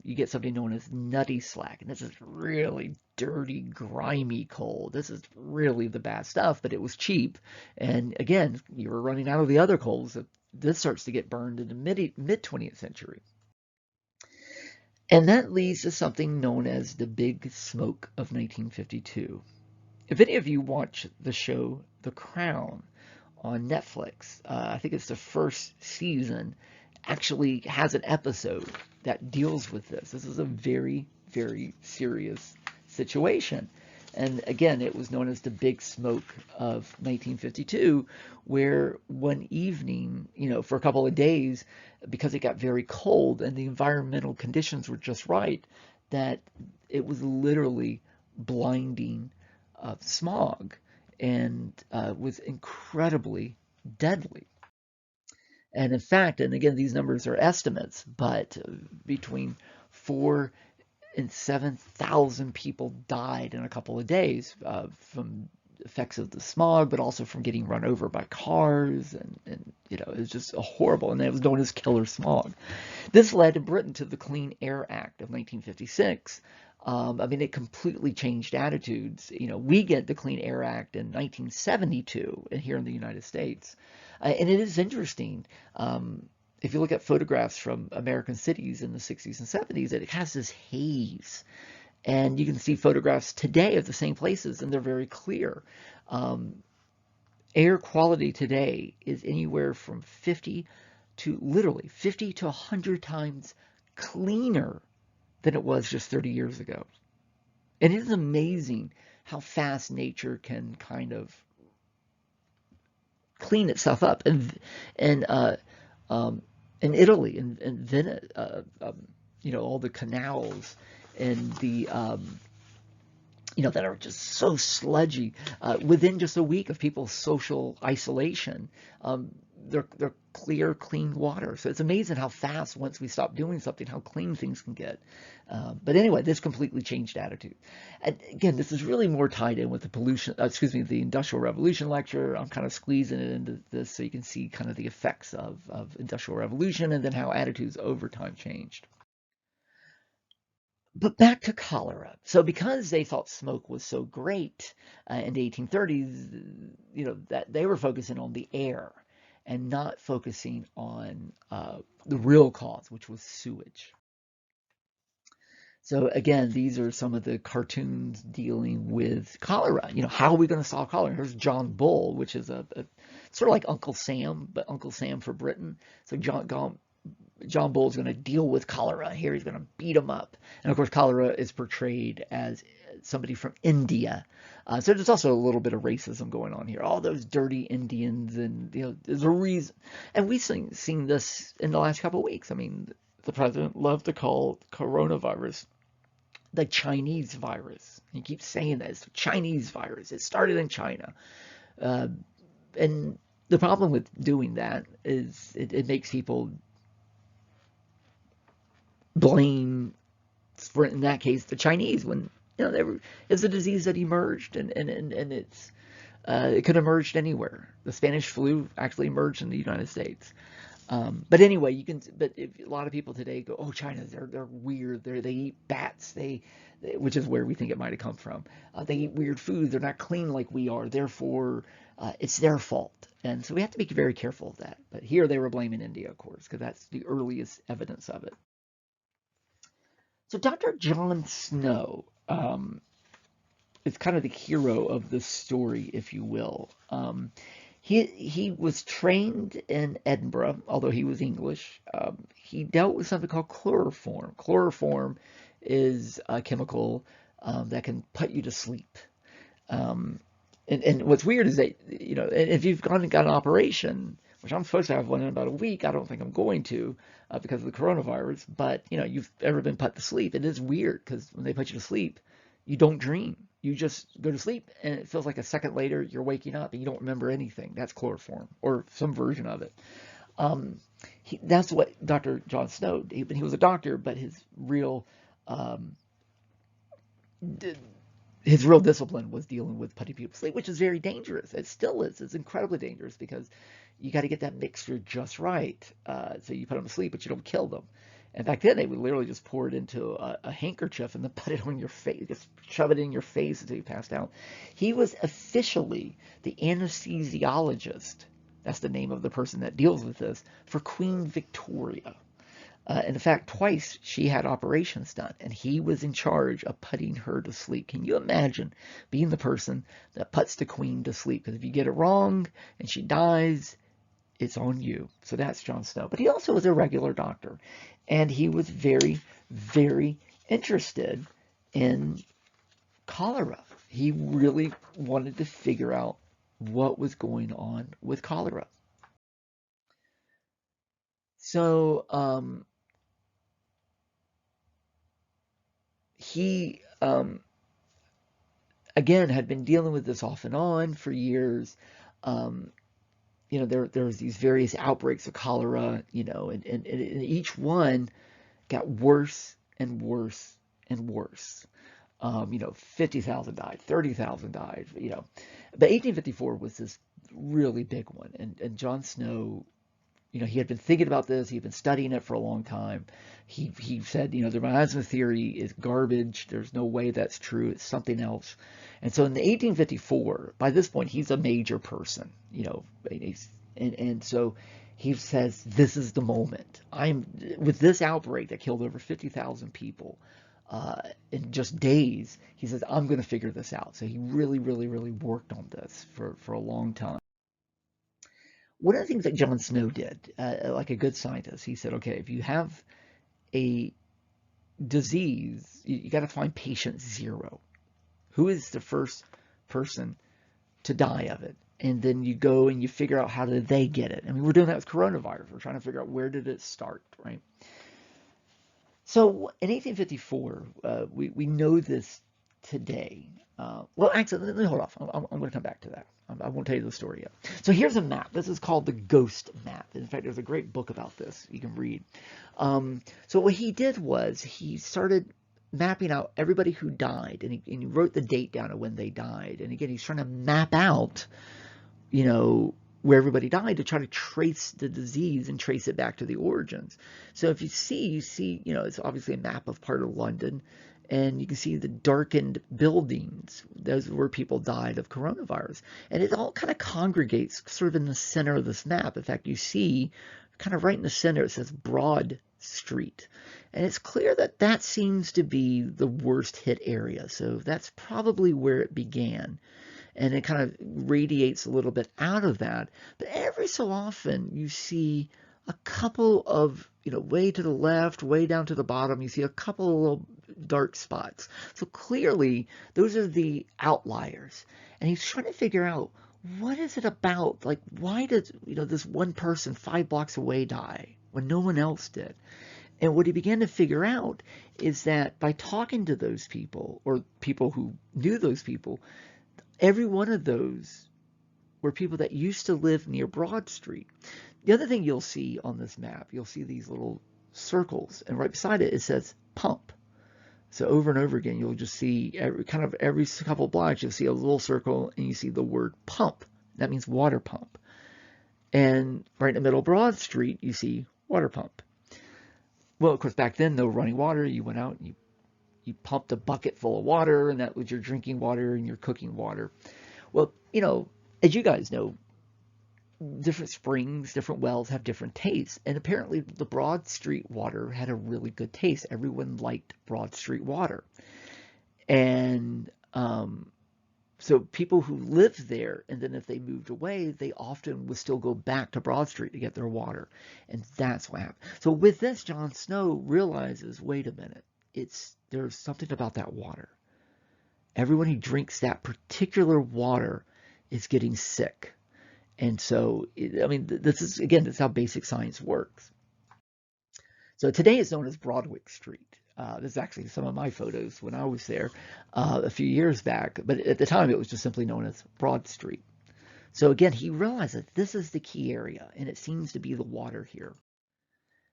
S1: you get something known as nutty slack. And this is really dirty, grimy coal. This is really the bad stuff, but it was cheap. And again, you were running out of the other coals. So this starts to get burned in the mid 20th century. And that leads to something known as the Big Smoke of 1952. If any of you watch the show The Crown on Netflix, I think it's the first season, actually has an episode that deals with this. This is a very, very serious situation. And again, it was known as the Big Smoke of 1952, where one evening, for a couple of days, because it got very cold and the environmental conditions were just right, that it was literally blinding smog and was incredibly deadly. And in fact, and again, these numbers are estimates, but between 4 and 7,000 people died in a couple of days from effects of the smog, but also from getting run over by cars. And it was just a horrible, and it was known as killer smog. This led to Britain to the Clean Air Act of 1956. It completely changed attitudes. We get the Clean Air Act in 1972 here in the United States. And it is interesting. If you look at photographs from American cities in the 60s and 70s, it has this haze. And you can see photographs today of the same places, and they're very clear. Air quality today is anywhere from 50 to 100 times cleaner than it was just 30 years ago. And it is amazing how fast nature can kind of clean itself up. And in Italy and Venice, all the canals and the that are just so sludgy. Within just a week of people's social isolation, they're clear, clean water. So it's amazing how fast, once we stop doing something, how clean things can get. But anyway, this completely changed attitude. And again, this is really more tied in with the the Industrial Revolution lecture. I'm kind of squeezing it into this so you can see kind of the effects of Industrial Revolution and then how attitudes over time changed. But back to cholera. So because they thought smoke was so great in the 1830s, that they were focusing on the air and not focusing on the real cause, which was sewage. So again, these are some of the cartoons dealing with cholera. How are we going to solve cholera? Here's John Bull, which is a sort of like Uncle Sam, but Uncle Sam for Britain. So John Bull is going to deal with cholera here. He's going to beat him up. And of course, cholera is portrayed as somebody from India. So there's also a little bit of racism going on here. All those dirty Indians, and there's a reason. And we've seen this in the last couple of weeks. The president loved to call coronavirus the Chinese virus. He keeps saying that it's the Chinese virus. It started in China. And the problem with doing that is it makes people blame, for in that case, the Chinese, when it's a disease that emerged, and it could have emerged anywhere. The Spanish flu actually emerged in the United States. But anyway, but a lot of people today go, oh, China, they're weird. They eat bats. Which is where we think it might have come from. They eat weird food. They're not clean like we are. Therefore, it's their fault. And so we have to be very careful of that. But here they were blaming India, of course, because that's the earliest evidence of it. So Dr. John Snow is kind of the hero of the story, if you will. He was trained in Edinburgh, although he was English. He dealt with something called chloroform. Chloroform is a chemical that can put you to sleep. Um, and what's weird is that, if you've gone and got an operation, which I'm supposed to have one in about a week, I don't think I'm going to because of the coronavirus, but, you've ever been put to sleep. It is weird because when they put you to sleep, you don't dream. You just go to sleep and it feels like a second later you're waking up and you don't remember anything. That's chloroform or some version of it. Um, that's what Dr. John Snow, he was a doctor, but um, his real discipline was dealing with putting people to sleep, which is very dangerous. It still is. It's incredibly dangerous because you got to get that mixture just right. So you put them to sleep, but you don't kill them. And back then, they would literally just pour it into a handkerchief and then put it on your face, just shove it in your face until you passed out. He was officially the anesthesiologist. That's the name of the person that deals with this for Queen Victoria. In fact, twice she had operations done, and he was in charge of putting her to sleep. Can you imagine being the person that puts the queen to sleep? Because if you get it wrong and she dies, it's on you. So that's Jon Snow. But he also was a regular doctor, and he was very, very interested in cholera. He really wanted to figure out what was going on with cholera. So he again had been dealing with this off and on for years. Um, there's these various outbreaks of cholera, and each one got worse and worse and worse. 50,000 died, 30,000 died, But 1854 was this really big one. And Jon Snow, he had been thinking about this. He had been studying it for a long time. He said, the miasma theory is garbage. There's no way that's true. It's something else. And so in the 1854, by this point, he's a major person, and so he says, this is the moment. With this outbreak that killed over 50,000 people in just days, he says, I'm going to figure this out. So he really, really, really worked on this for a long time. One of the things that Jon Snow did, like a good scientist, he said, okay, if you have a disease, you got to find patient zero. Who is the first person to die of it? And then you go and you figure out how did they get it. I mean, we're doing that with coronavirus. We're trying to figure out where did it start, right? So in 1854, we know this today. Well, actually, let me hold off. I'm going to come back to that. I won't tell you the story yet. So here's a map. This is called the Ghost Map. In fact, there's a great book about this you can read. So what he did was he started mapping out everybody who died, and he wrote the date down of when they died. And again, he's trying to map out, where everybody died to try to trace the disease and trace it back to the origins. So if you see, it's obviously a map of part of London, and you can see the darkened buildings. Those were where people died of coronavirus. And it all kind of congregates sort of in the center of this map. In fact, you see kind of right in the center, it says Broad Street. And it's clear that that seems to be the worst hit area. So that's probably where it began. And it kind of radiates a little bit out of that. But every so often you see a couple of, way to the left, way down to the bottom, you see a couple of little dark spots. So clearly those are the outliers. And he's trying to figure out, what is it about? Like, why does, this one person 5 blocks away die when no one else did? And what he began to figure out is that by talking to those people, or people who knew those people, every one of those were people that used to live near Broad Street. The other thing you'll see on this map, you'll see these little circles, and right beside it, it says pump. So over and over again, you'll just see every couple blocks, you'll see a little circle, and you see the word pump. That means water pump. And right in the middle of Broad Street, you see water pump. Well, of course, back then, no running water. You went out and you pumped a bucket full of water, and that was your drinking water and your cooking water. Well, as you guys know, different springs, different wells have different tastes. And apparently the Broad Street water had a really good taste. Everyone liked Broad Street water. And So people who lived there, and then if they moved away, they often would still go back to Broad Street to get their water. And that's what happened. So with this, Jon Snow realizes, wait a minute, there's something about that water. Everyone who drinks that particular water is getting sick. And so, I mean, this is how basic science works. So today it's known as Broadwick Street. This is actually some of my photos when I was there a few years back, but at the time it was just simply known as Broad Street. So again, he realized that this is the key area, and it seems to be the water here.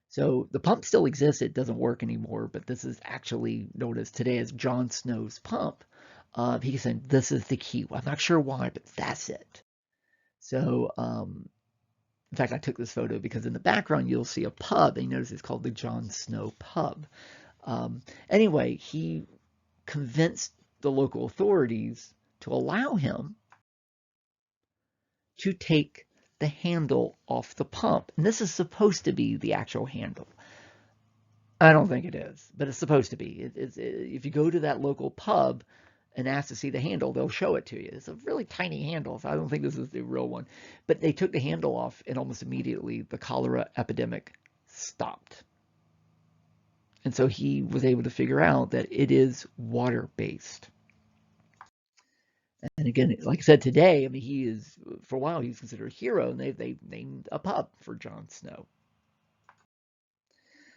S1: So the pump still exists. It doesn't work anymore, but this is actually known as today as Jon Snow's pump. He said, this is the key. Well, I'm not sure why, but that's it. So, in fact, I took this photo because in the background, you'll see a pub, and you notice it's called the Jon Snow Pub. Anyway, he convinced the local authorities to allow him to take the handle off the pump. And this is supposed to be the actual handle. I don't think it is, but it's supposed to be. If you go to that local pub and ask to see the handle, they'll show it to you. It's a really tiny handle, so I don't think this is the real one. But they took the handle off, and almost immediately the cholera epidemic stopped. And so he was able to figure out that it is water-based. And again, like I said, today, I mean, for a while, he was considered a hero, and they named a pub for Jon Snow.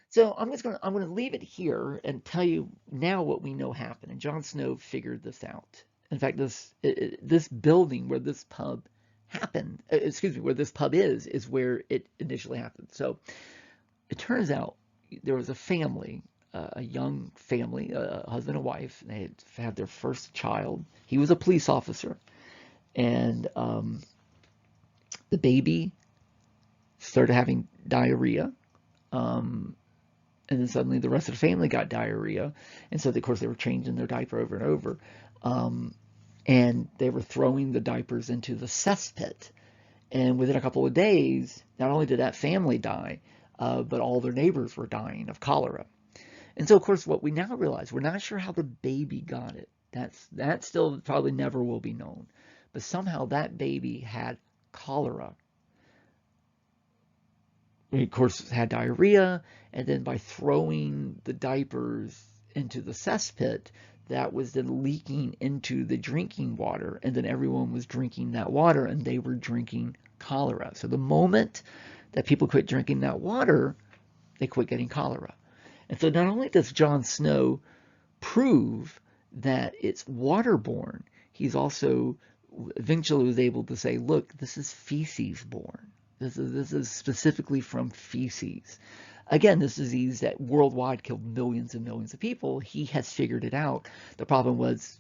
S1: So I'm gonna leave it here and tell you now what we know happened. And Jon Snow figured this out. In fact, this building where this pub happened, where this pub is where it initially happened. So it turns out there was a family, a young family, a husband and wife. And they had their first child. He was a police officer, and the baby started having diarrhea. And then suddenly the rest of the family got diarrhea. And so, of course, they were changing their diaper over and over. And they were throwing the diapers into the cesspit. And within a couple of days, not only did that family die, but all their neighbors were dying of cholera. And so, of course, what we now realize, we're not sure how the baby got it. That still probably never will be known. But somehow that baby had cholera. He, of course, had diarrhea, and then by throwing the diapers into the cesspit, that was then leaking into the drinking water, and then everyone was drinking that water, and they were drinking cholera. So the moment that people quit drinking that water, they quit getting cholera. And so not only does Jon Snow prove that it's waterborne, he's also eventually was able to say, look, this is feces borne. This is specifically from feces. Again, this disease that worldwide killed millions and millions of people, he has figured it out. The problem was,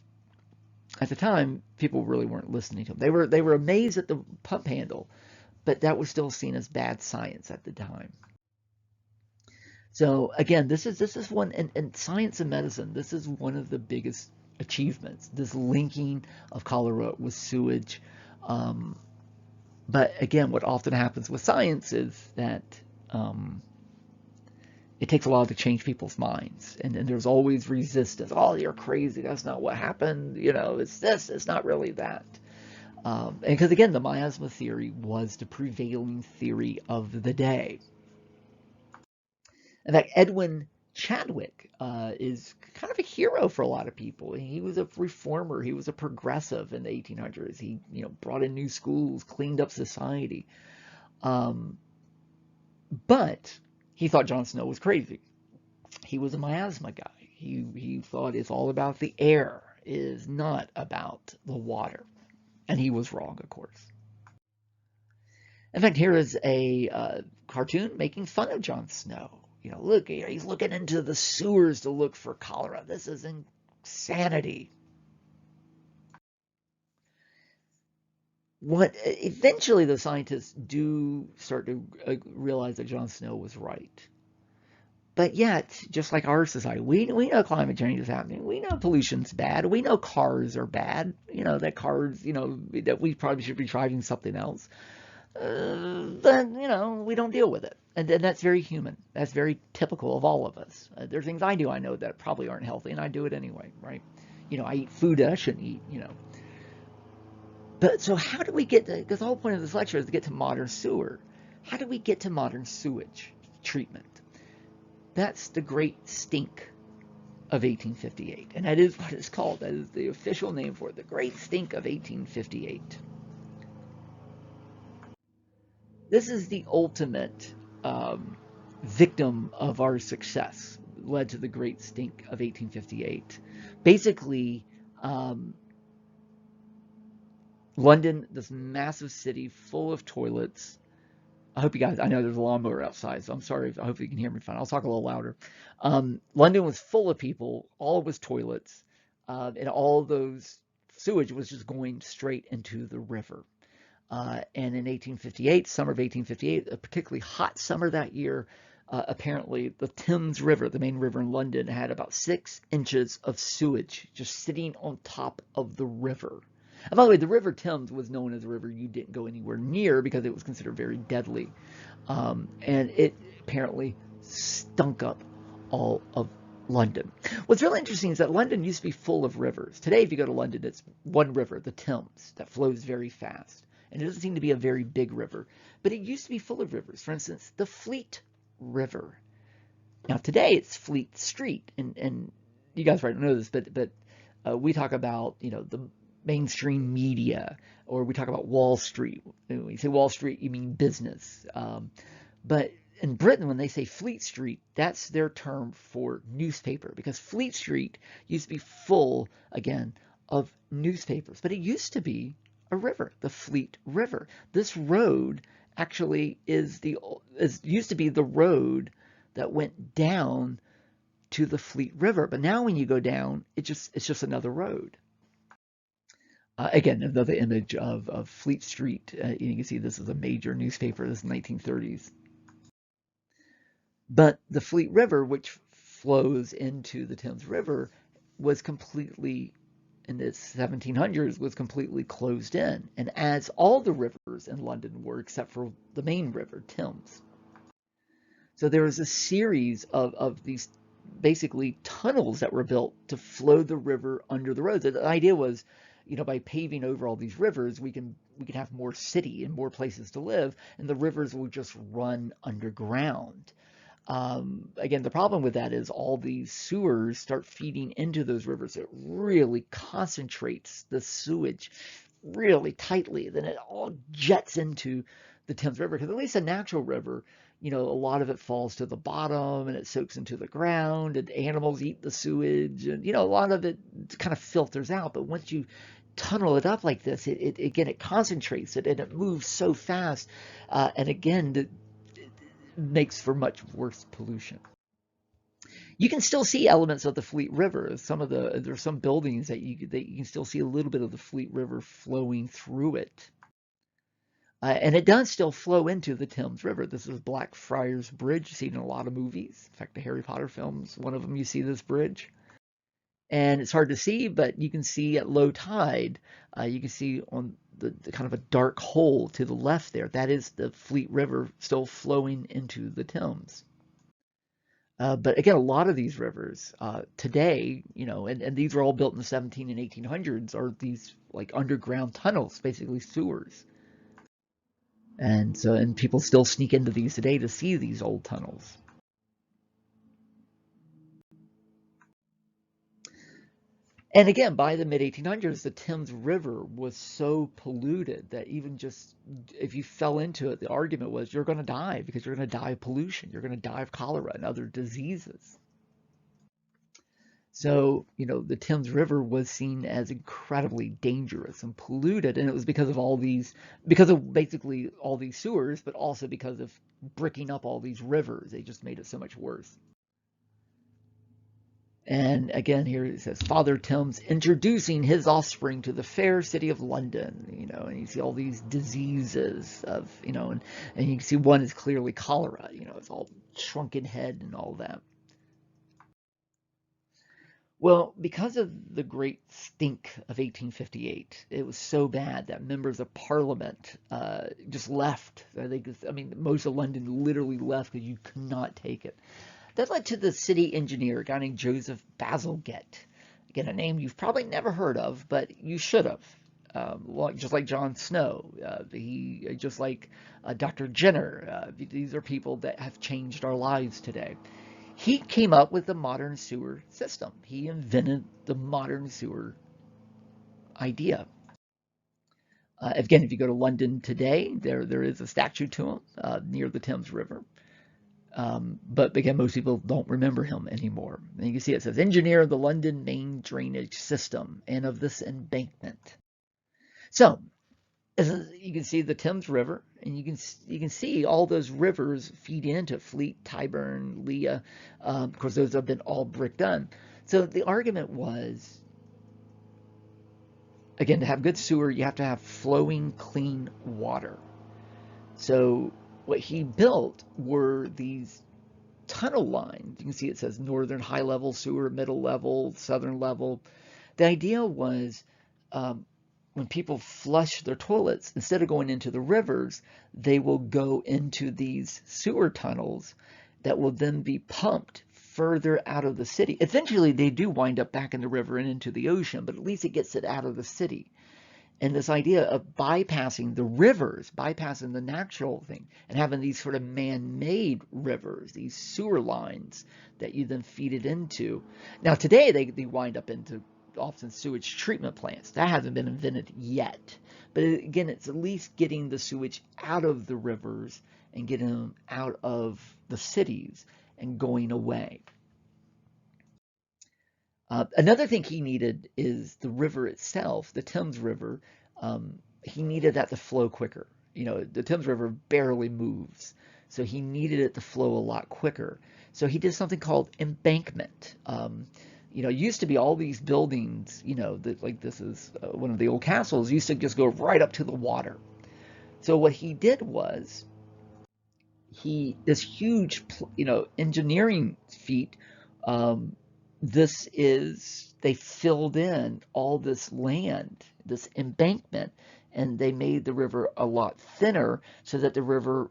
S1: at the time, people really weren't listening to him. They were amazed at the pump handle, but that was still seen as bad science at the time. So again, this is one, in science and medicine, this is one of the biggest achievements, this linking of cholera with sewage. But again, what often happens with science is that it takes a while to change people's minds. And there's always resistance. Oh, you're crazy. That's not what happened. You know, it's this. It's not really that. And because, again, the miasma theory was the prevailing theory of the day. In fact, Edwin Chadwick is kind of a hero for a lot of people. He was a reformer. He was a progressive in the 1800s. He, brought in new schools, cleaned up society. But he thought Jon Snow was crazy. He was a miasma guy. He thought it's all about the air, it is not about the water. And he was wrong, of course. In fact, here is a cartoon making fun of Jon Snow. Look, he's looking into the sewers to look for cholera. This is insanity. Eventually the scientists do start to realize that Jon Snow was right. But yet, just like our society, we know climate change is happening. We know pollution's bad. We know cars are bad. That cars, that we probably should be driving something else. But, we don't deal with it. And that's very human. That's very typical of all of us. There are things I do I know that probably aren't healthy, and I do it anyway, right? I eat food that I shouldn't eat, But so how do we get to, because the whole point of this lecture is to get to modern sewer. How do we get to modern sewage treatment? That's the Great Stink of 1858. And that is what it's called. That is the official name for it, the Great Stink of 1858. This is the ultimate victim of our success, led to the Great Stink of 1858. Basically, London, this massive city full of toilets. I hope you guys, I know there's a lawnmower outside, so I'm sorry. I hope you can hear me fine. I'll talk a little louder. London was full of people, all was toilets, and all those sewage was just going straight into the river. And in 1858, summer of 1858, a particularly hot summer that year, apparently the Thames River, the main river in London, had about 6 inches of sewage just sitting on top of the river. And by the way, the River Thames was known as a river you didn't go anywhere near because it was considered very deadly. And it apparently stunk up all of London. What's really interesting is that London used to be full of rivers. Today, if you go to London, it's one river, the Thames, that flows very fast. And it doesn't seem to be a very big river. But it used to be full of rivers. For instance, the Fleet River. Now, today, it's Fleet Street. And you guys probably don't know this, but we talk about, the mainstream media, or we talk about Wall Street. When you say Wall Street, you mean business. But in Britain, when they say Fleet Street, that's their term for newspaper, because Fleet Street used to be full, again, of newspapers. But it used to be a river, the Fleet River. This road actually used to be the road that went down to the Fleet River. But now when you go down, it's just another road. Again, another image of Fleet Street. You can see this is a major newspaper. This is 1930s. But the Fleet River, which flows into the Thames River, was completely, in the 1700s, was completely closed in. And as all the rivers in London were, except for the main river, Thames. So there was a series of these basically tunnels that were built to flow the river under the roads. The idea was, by paving over all these rivers, we can have more city and more places to live, and the rivers will just run underground. Again, the problem with that is all these sewers start feeding into those rivers. It really concentrates the sewage really tightly. Then it all jets into the Thames River, because at least a natural river, a lot of it falls to the bottom and it soaks into the ground, and animals eat the sewage, and a lot of it kind of filters out. But once you tunnel it up like this, it concentrates it, and it moves so fast, and again, it makes for much worse pollution. You can still see elements of the Fleet River. There's some buildings that you can still see a little bit of the Fleet River flowing through it. And it does still flow into the Thames River. This is Blackfriars Bridge, seen in a lot of movies. In fact, the Harry Potter films, one of them, you see this bridge. And it's hard to see, but you can see at low tide, you can see on the kind of a dark hole to the left there. That is the Fleet River still flowing into the Thames. But again, a lot of these rivers today, and these were all built in the 17 and 1800s, are these like underground tunnels, basically sewers. And people still sneak into these today to see these old tunnels. And again, by the mid-1800s, the Thames River was so polluted that even just if you fell into it, the argument was you're going to die, because you're going to die of pollution. You're going to die of cholera and other diseases. So, the Thames River was seen as incredibly dangerous and polluted. And it was because of basically all these sewers, but also because of bricking up all these rivers. They just made it so much worse. And again, here it says, Father Thames introducing his offspring to the fair city of London, and you see all these diseases of, and you can see one is clearly cholera, it's all shrunken head and all that. Well, because of the Great Stink of 1858, it was so bad that members of Parliament just left. Most of London literally left because you could not take it. That led to the city engineer, a guy named Joseph Bazalgette. Again, a name you've probably never heard of, but you should have. just like Jon Snow, just like Dr. Jenner. These are people that have changed our lives today. He came up with the modern sewer system. He invented the modern sewer idea. Again, if you go to London today, there is a statue to him near the Thames River. But again, most people don't remember him anymore. And you can see it says, engineer of the London main drainage system and of this embankment. So you can see the Thames River, and you can see all those rivers feed into Fleet, Tyburn, Lea. Of course, those have been all brick done. So the argument was, again, to have good sewer, you have to have flowing, clean water. So what he built were these tunnel lines. You can see it says northern high level sewer, middle level, southern level. The idea was when people flush their toilets, instead of going into the rivers, they will go into these sewer tunnels that will then be pumped further out of the city. Eventually, they do wind up back in the river and into the ocean, but at least it gets it out of the city. And this idea of bypassing the rivers, bypassing the natural thing, and having these sort of man-made rivers, these sewer lines that you then feed it into. Now, today, they wind up into often sewage treatment plants. That hasn't been invented yet. But again, it's at least getting the sewage out of the rivers and getting them out of the cities and going away. Another thing he needed is the river itself, the Thames River. He needed that to flow quicker. You know, the Thames River barely moves, so he needed it to flow a lot quicker. So he did something called embankment. You know, it used to be all these buildings, you know, that like this is one of the old castles, used to just go right up to the water. So what he did was this huge, you know, engineering feat. Um, they filled in all this land, this embankment, and they made the river a lot thinner so that the river,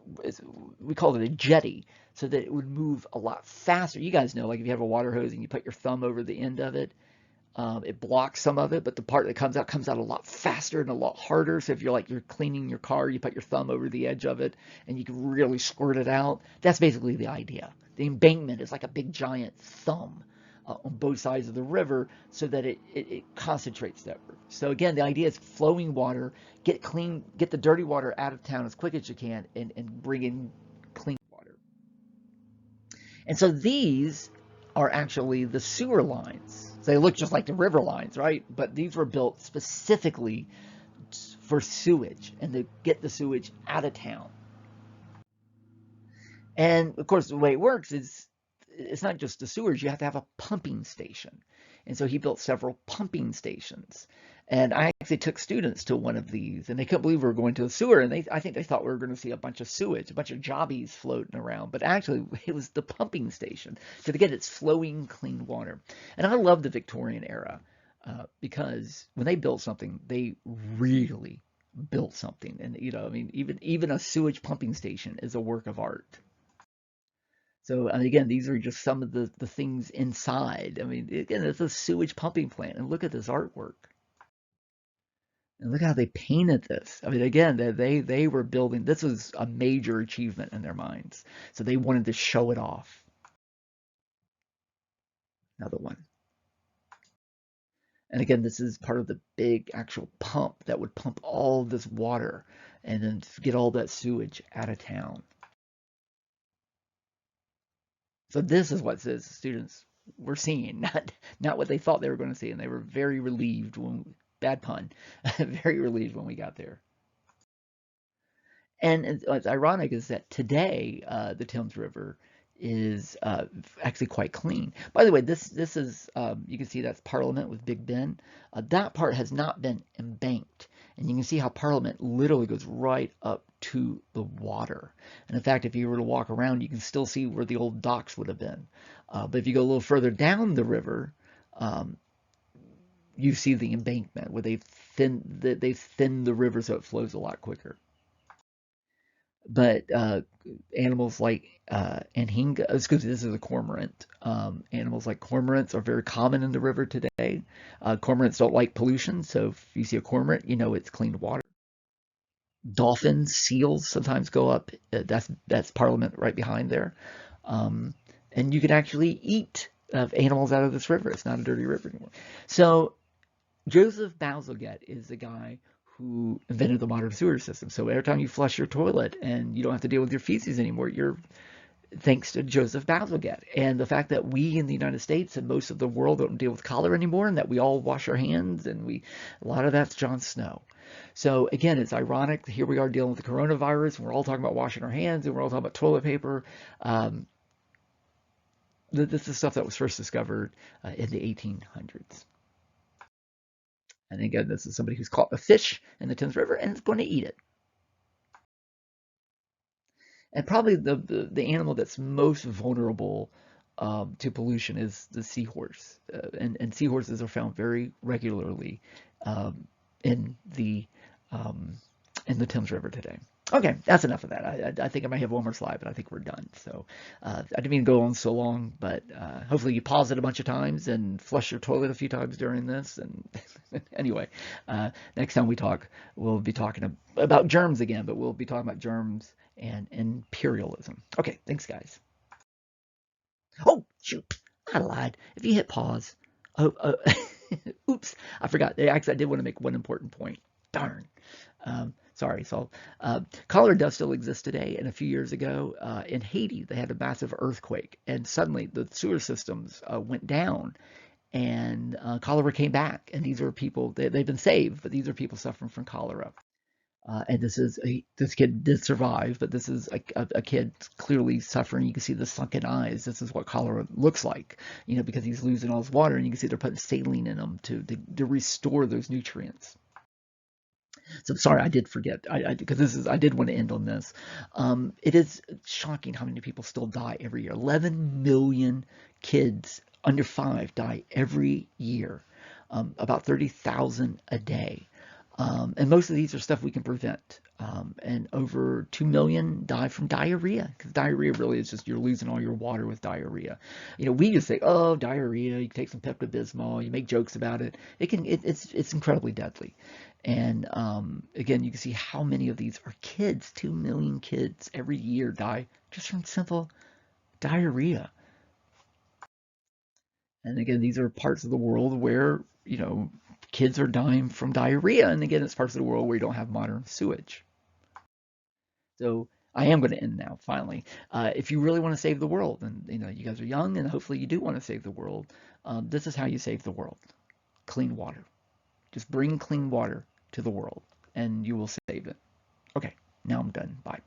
S1: we called it a jetty, so that it would move a lot faster. You guys know, like if you have a water hose and you put your thumb over the end of it, it blocks some of it, but the part that comes out a lot faster and a lot harder. So if you're cleaning your car, you put your thumb over the edge of it and you can really squirt it out. That's basically the idea. The embankment is like a big giant thumb on both sides of the river so that it concentrates that river. So again, the idea is flowing water, get the dirty water out of town as quick as you can and bring in clean water. And so these are actually the sewer lines. So they look just like the river lines, right? But these were built specifically for sewage and to get the sewage out of town. And of course, the way it works is it's not just the sewers, you have to have a pumping station. And so he built several pumping stations. And I actually took students to one of these, and they couldn't believe we were going to a sewer. And I think they thought we were going to see a bunch of sewage, a bunch of jobbies floating around. But actually, it was the pumping station. So to get its flowing, clean water. And I love the Victorian era because when they built something, they really built something. And, you know, I mean, even a sewage pumping station is a work of art. So, and again, these are just some of the things inside. I mean, again, it's a sewage pumping plant. And look at this artwork. And look how they painted this. I mean, again, they were building, this was a major achievement in their minds. So they wanted to show it off. Another one. And again, this is part of the big actual pump that would pump all this water and then get all that sewage out of town. So this is what the students were seeing, not what they thought they were going to see. And they were very relieved when, bad pun, very relieved when we got there. And what's ironic is that today the Thames River is actually quite clean. By the way, this is you can see that's Parliament with Big Ben. That part has not been embanked, and you can see how Parliament literally goes right up to the water. And in fact, if you were to walk around, you can still see where the old docks would have been. But if you go a little further down the river, you see the embankment where they've thinned the river so it flows a lot quicker. But animals like anhinga, excuse me, this is a cormorant. Animals like cormorants are very common in the river today. Cormorants don't like pollution, so if you see a cormorant, you know it's clean water. Dolphins, seals sometimes go up. That's Parliament right behind there. Um, and you can actually eat animals out of this river. It's not a dirty river anymore. So Joseph Bazalgette is the guy who invented the modern sewer system. So every time you flush your toilet and you don't have to deal with your feces anymore, you're thanks to Joseph Bazalgette. And the fact that we in the United States and most of the world don't deal with cholera anymore, and that we all wash our hands, and a lot of that's Jon Snow. So again, it's ironic. Here we are dealing with the coronavirus, and we're all talking about washing our hands, and we're all talking about toilet paper. Um, this is stuff that was first discovered in the 1800s. And again, this is somebody who's caught a fish in the Thames River and is going to eat it. And probably the animal that's most vulnerable to pollution is the seahorse. And seahorses are found very regularly um, in the um, in the Thames River today. Okay, that's enough of that. I think I might have one more slide, but I think we're done. So I didn't mean to go on so long, but hopefully you pause it a bunch of times and flush your toilet a few times during this. And anyway, next time we talk, we'll be talking about germs again, but we'll be talking about germs and imperialism. Okay, thanks, guys. Oh, shoot, I lied. If you hit pause, oh, oops, I forgot. Actually, I did want to make one important point. Darn. Sorry, so cholera does still exist today. And a few years ago in Haiti, they had a massive earthquake, and suddenly the sewer systems went down, and cholera came back. And these are people they've been saved, but these are people suffering from cholera. And this kid did survive, but this is a kid clearly suffering. You can see the sunken eyes. This is what cholera looks like, because he's losing all his water, and you can see they're putting saline in him to restore those nutrients. So sorry, I did forget. Because I did want to end on this. It is shocking how many people still die every year. 11 million kids under 5 die every year. About 30,000 a day. And most of these are stuff we can prevent. And over 2 million die from diarrhea, because diarrhea really is just you're losing all your water with diarrhea. We just say, oh, diarrhea, you take some Pepto-Bismol, you make jokes about it. It's incredibly deadly. And again, you can see how many of these are kids. 2 million kids every year die just from simple diarrhea. And again, these are parts of the world where, kids are dying from diarrhea. And again, it's parts of the world where you don't have modern sewage. So I am going to end now, finally. If you really want to save the world, and you guys are young, and hopefully you do want to save the world, this is how you save the world. Clean water. Just bring clean water to the world, and you will save it. Okay, now I'm done. Bye.